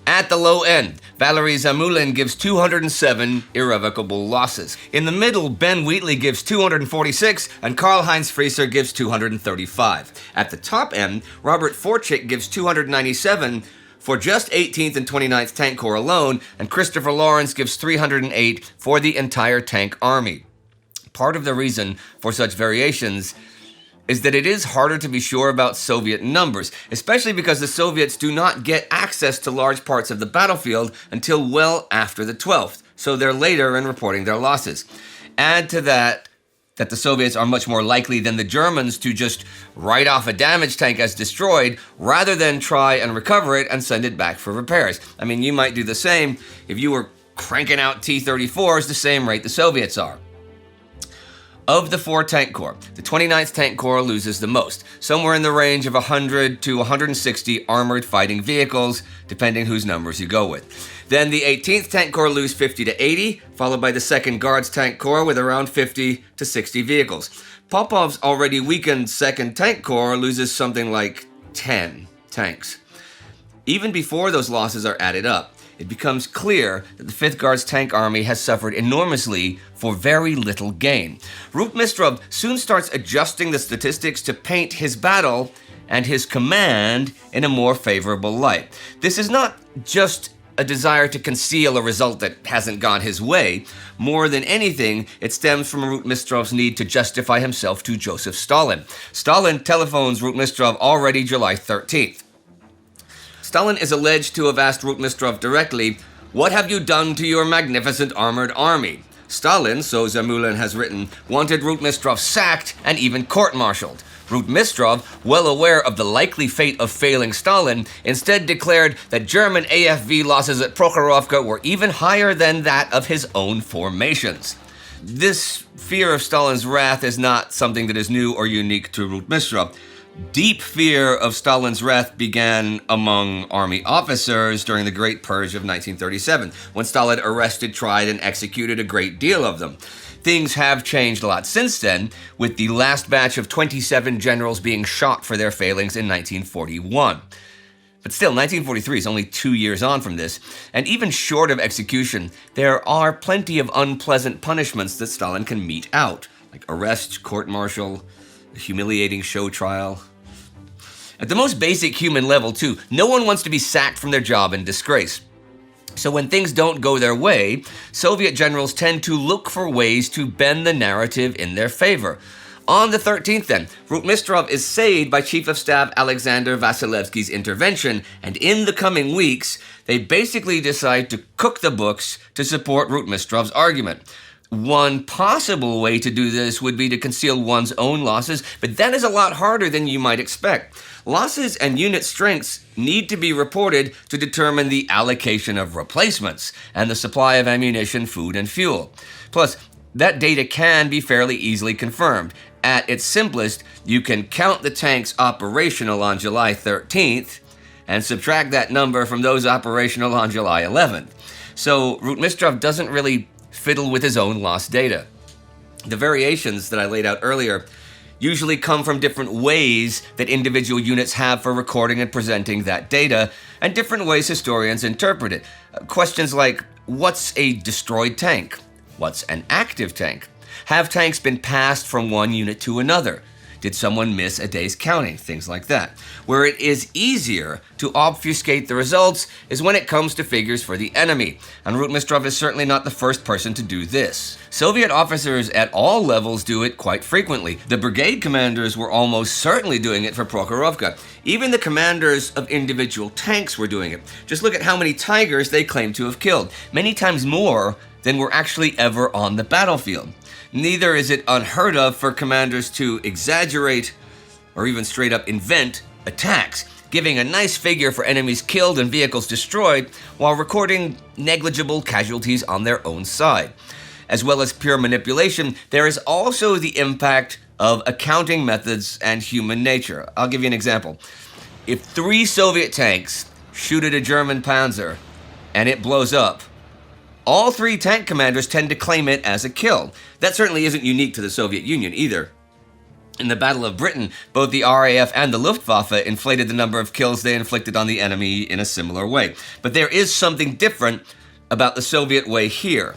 S1: At the low end, Valery Zamulin gives 207 irrevocable losses. In the middle, Ben Wheatley gives 246, and Karl-Heinz Frieser gives 235. At the top end, Robert Forchik gives 297 for just 18th and 29th Tank Corps alone, and Christopher Lawrence gives 308 for the entire tank army. Part of the reason for such variations is that it is harder to be sure about Soviet numbers, especially because the Soviets do not get access to large parts of the battlefield until well after the 12th, so they're later in reporting their losses. Add to that the Soviets are much more likely than the Germans to just write off a damaged tank as destroyed rather than try and recover it and send it back for repairs. I mean, you might do the same if you were cranking out T-34s the same rate the Soviets are. Of the 4 Tank Corps, the 29th Tank Corps loses the most, somewhere in the range of 100 to 160 armored fighting vehicles, depending whose numbers you go with. Then the 18th Tank Corps lose 50 to 80, followed by the 2nd Guards Tank Corps with around 50 to 60 vehicles. Popov's already weakened 2nd Tank Corps loses something like 10 tanks. Even before those losses are added up, it becomes clear that the 5th Guards Tank Army has suffered enormously for very little gain. Rotmistrov soon starts adjusting the statistics to paint his battle and his command in a more favorable light. This is not just a desire to conceal a result that hasn't gone his way. More than anything, it stems from Rotmistrov's need to justify himself to Joseph Stalin. Stalin telephones Rotmistrov already July 13th. Stalin is alleged to have asked Rotmistrov directly, "What have you done to your magnificent armored army?" Stalin, so Zamulin has written, wanted Rotmistrov sacked and even court-martialed. Rotmistrov, well aware of the likely fate of failing Stalin, instead declared that German AFV losses at Prokhorovka were even higher than that of his own formations. This fear of Stalin's wrath is not something that is new or unique to Rotmistrov. Deep fear of Stalin's wrath began among army officers during the Great Purge of 1937, when Stalin arrested, tried, and executed a great deal of them. Things have changed a lot since then, with the last batch of 27 generals being shot for their failings in 1941. But still, 1943 is only 2 years on from this, and even short of execution, there are plenty of unpleasant punishments that Stalin can mete out, like arrest, court-martial, a humiliating show trial. At the most basic human level, too, no one wants to be sacked from their job in disgrace. So when things don't go their way, Soviet generals tend to look for ways to bend the narrative in their favor. On the 13th then, Rotmistrov is saved by Chief of Staff Alexander Vasilevsky's intervention, and in the coming weeks, they basically decide to cook the books to support Rotmistrov's argument. One possible way to do this would be to conceal one's own losses, but that is a lot harder than you might expect. Losses and unit strengths need to be reported to determine the allocation of replacements and the supply of ammunition, food, and fuel. Plus, that data can be fairly easily confirmed. At its simplest, you can count the tanks operational on July 13th and subtract that number from those operational on July 11th. So Rotmistrov doesn't really fiddle with his own lost data. The variations that I laid out earlier usually come from different ways that individual units have for recording and presenting that data, and different ways historians interpret it. Questions like, what's a destroyed tank? What's an active tank? Have tanks been passed from one unit to another? Did someone miss a day's counting? Things like that. Where it is easier to obfuscate the results is when it comes to figures for the enemy, and Rotmistrov is certainly not the first person to do this. Soviet officers at all levels do it quite frequently. The brigade commanders were almost certainly doing it for Prokhorovka. Even the commanders of individual tanks were doing it. Just look at how many Tigers they claim to have killed, many times more than were actually ever on the battlefield. Neither is it unheard of for commanders to exaggerate or even straight up invent attacks, giving a nice figure for enemies killed and vehicles destroyed while recording negligible casualties on their own side. As well as pure manipulation, there is also the impact of accounting methods and human nature. I'll give you an example. If 3 Soviet tanks shoot at a German Panzer and it blows up, all 3 tank commanders tend to claim it as a kill. That certainly isn't unique to the Soviet Union either. In the Battle of Britain, both the RAF and the Luftwaffe inflated the number of kills they inflicted on the enemy in a similar way. But there is something different about the Soviet way here.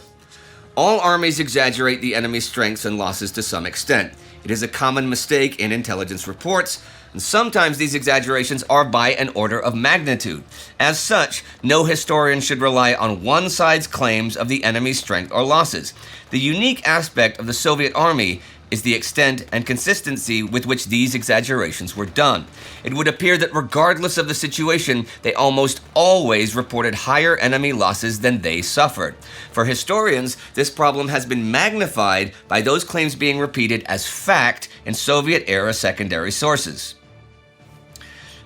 S1: All armies exaggerate the enemy's strengths and losses to some extent. It is a common mistake in intelligence reports, and sometimes these exaggerations are by an order of magnitude. As such, no historian should rely on one side's claims of the enemy's strength or losses. The unique aspect of the Soviet army is the extent and consistency with which these exaggerations were done. It would appear that regardless of the situation, they almost always reported higher enemy losses than they suffered. For historians, this problem has been magnified by those claims being repeated as fact in Soviet-era secondary sources.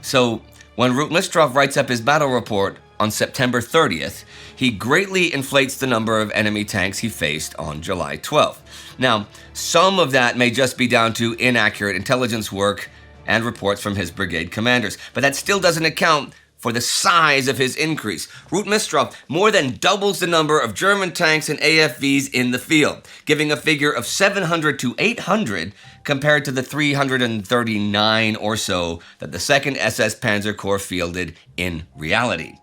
S1: So, when Rotmistrov writes up his battle report on September 30th, he greatly inflates the number of enemy tanks he faced on July 12th. Now, some of that may just be down to inaccurate intelligence work and reports from his brigade commanders, but that still doesn't account for the size of his increase. Rotmistrov more than doubles the number of German tanks and AFVs in the field, giving a figure of 700 to 800 compared to the 339 or so that the 2nd SS Panzer Corps fielded in reality.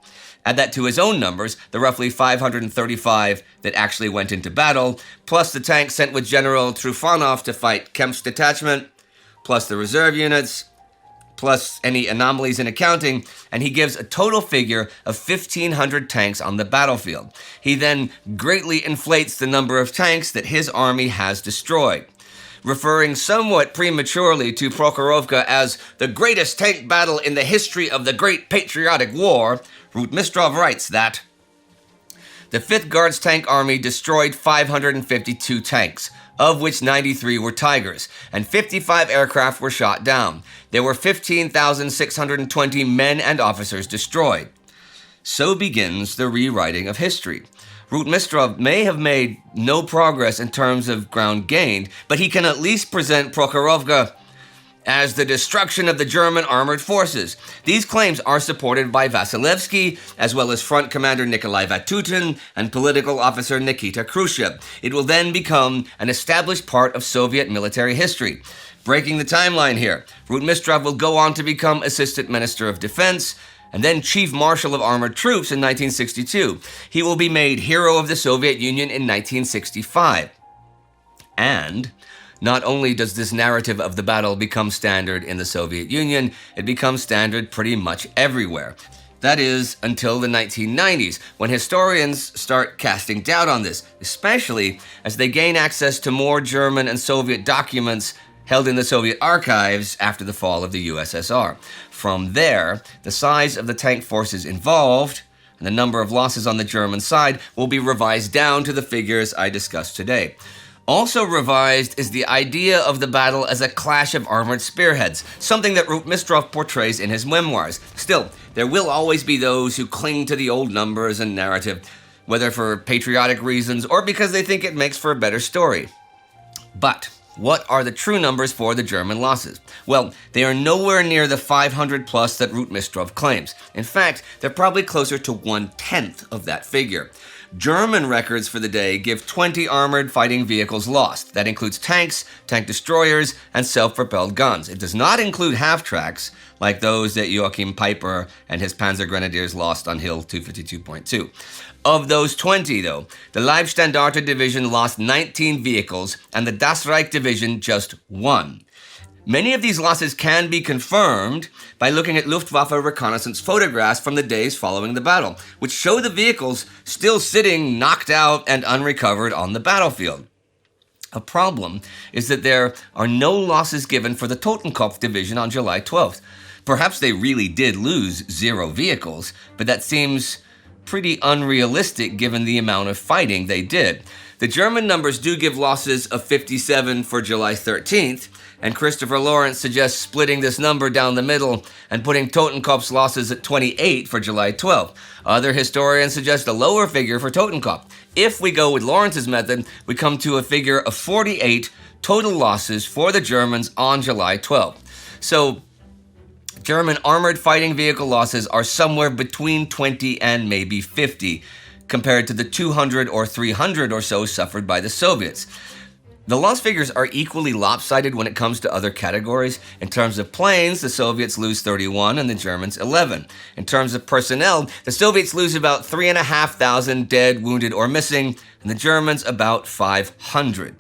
S1: Add that to his own numbers, the roughly 535 that actually went into battle, plus the tanks sent with General Trufanov to fight Kemp's detachment, plus the reserve units, plus any anomalies in accounting, and he gives a total figure of 1,500 tanks on the battlefield. He then greatly inflates the number of tanks that his army has destroyed. Referring somewhat prematurely to Prokhorovka as the greatest tank battle in the history of the Great Patriotic War, Rotmistrov writes that the 5th Guards Tank Army destroyed 552 tanks, of which 93 were Tigers, and 55 aircraft were shot down. There were 15,620 men and officers destroyed. So begins the rewriting of history. Rotmistrov may have made no progress in terms of ground gained, but he can at least present Prokhorovka as the destruction of the German armored forces. These claims are supported by Vasilevsky, as well as Front Commander Nikolai Vatutin and political officer Nikita Khrushchev. It will then become an established part of Soviet military history. Breaking the timeline here, Rotmistrov will go on to become Assistant Minister of Defense, and then Chief Marshal of Armored Troops in 1962. He will be made Hero of the Soviet Union in 1965. And not only does this narrative of the battle become standard in the Soviet Union, it becomes standard pretty much everywhere. That is, until the 1990s, when historians start casting doubt on this, especially as they gain access to more German and Soviet documents held in the Soviet archives after the fall of the USSR. From there, the size of the tank forces involved and the number of losses on the German side will be revised down to the figures I discussed today. Also revised is the idea of the battle as a clash of armored spearheads, something that Rotmistrov portrays in his memoirs. Still, there will always be those who cling to the old numbers and narrative. whether for patriotic reasons or because they think it makes for a better story. But what are the true numbers for the German losses? Well, they are nowhere near the 500 plus that Rotmistrov claims. In fact, they're probably closer to 1/10 of that figure. German records for the day give 20 armored fighting vehicles lost. That includes tanks, tank destroyers, and self-propelled guns. It does not include half-tracks, like those that Joachim Peiper and his Panzer Grenadiers lost on Hill 252.2. Of those 20, though, the Leibstandarte Division lost 19 vehicles, and the Das Reich Division just 1. Many of these losses can be confirmed by looking at Luftwaffe reconnaissance photographs from the days following the battle, which show the vehicles still sitting knocked out and unrecovered on the battlefield. A problem is that there are no losses given for the Totenkopf Division on July 12th. Perhaps they really did lose 0 vehicles, but that seems pretty unrealistic given the amount of fighting they did. The German numbers do give losses of 57 for July 13th, and Christopher Lawrence suggests splitting this number down the middle and putting Totenkopf's losses at 28 for July 12th. Other historians suggest a lower figure for Totenkopf. If we go with Lawrence's method, we come to a figure of 48 total losses for the Germans on July 12th. So, German armored fighting vehicle losses are somewhere between 20 and maybe 50, compared to the 200 or 300 or so suffered by the Soviets. The loss figures are equally lopsided when it comes to other categories. In terms of planes, the Soviets lose 31 and the Germans 11. In terms of personnel, the Soviets lose about 3,500 dead, wounded, or missing, and the Germans about 500.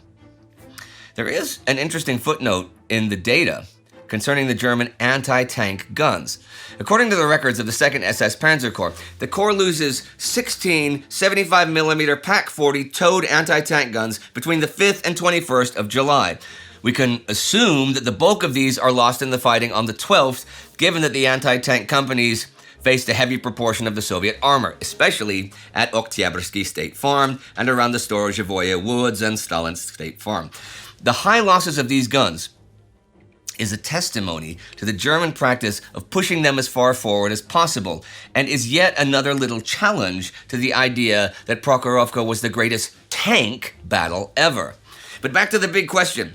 S1: There is an interesting footnote in the data concerning the German anti-tank guns. According to the records of the 2nd SS Panzer Corps, the Corps loses 16 75mm PaK-40 towed anti-tank guns between the 5th and 21st of July. We can assume that the bulk of these are lost in the fighting on the 12th, given that the anti-tank companies faced a heavy proportion of the Soviet armor, especially at Oktyabrski State Farm and around the Storozhevoye Woods and Stalin State Farm. The high losses of these guns is a testimony to the German practice of pushing them as far forward as possible, and is yet another little challenge to the idea that Prokhorovka was the greatest tank battle ever. But back to the big question,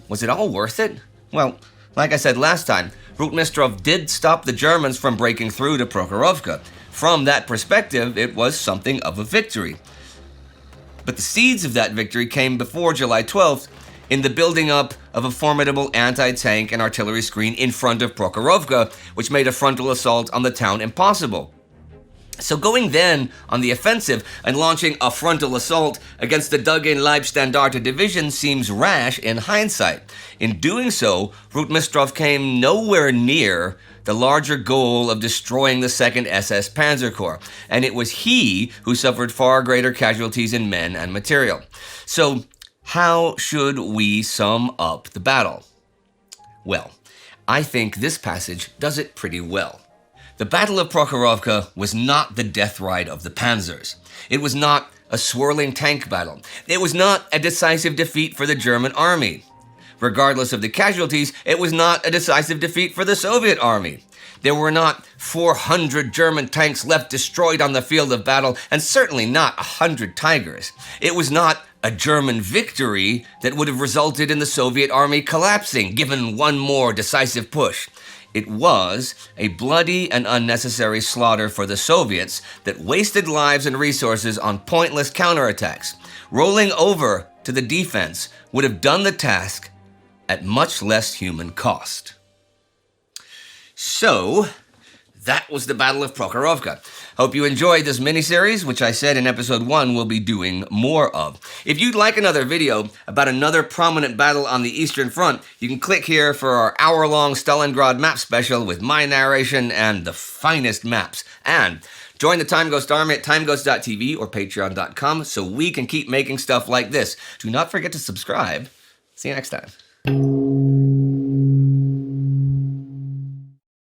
S1: was it all worth it? Well, like I said last time, Rotmistrov did stop the Germans from breaking through to Prokhorovka. From that perspective, it was something of a victory. But the seeds of that victory came before July 12th, in the building up of a formidable anti-tank and artillery screen in front of Prokhorovka, which made a frontal assault on the town impossible. So going then on the offensive and launching a frontal assault against the dug-in Leibstandarte Division seems rash in hindsight. In doing so, Rotmistrov came nowhere near the larger goal of destroying the 2nd SS Panzer Corps, and it was he who suffered far greater casualties in men and material. So, how should we sum up the battle? Well, I think this passage does it pretty well. The Battle of Prokhorovka was not the death ride of the panzers. It was not a swirling tank battle. It was not a decisive defeat for the German army. Regardless of the casualties, it was not a decisive defeat for the Soviet army. There were not 400 German tanks left destroyed on the field of battle, and certainly not 100 Tigers. It was not a German victory that would have resulted in the Soviet army collapsing, given one more decisive push. It was a bloody and unnecessary slaughter for the Soviets that wasted lives and resources on pointless counterattacks. Rolling over to the defense would have done the task at much less human cost. So, that was the Battle of Prokhorovka. Hope you enjoyed this miniseries, which I said in episode 1 we'll be doing more of. If you'd like another video about another prominent battle on the Eastern Front, you can click here for our hour-long Stalingrad map special with my narration and the finest maps. And join the Time Ghost Army at timeghost.tv or patreon.com so we can keep making stuff like this. Do not forget to subscribe. See you next time.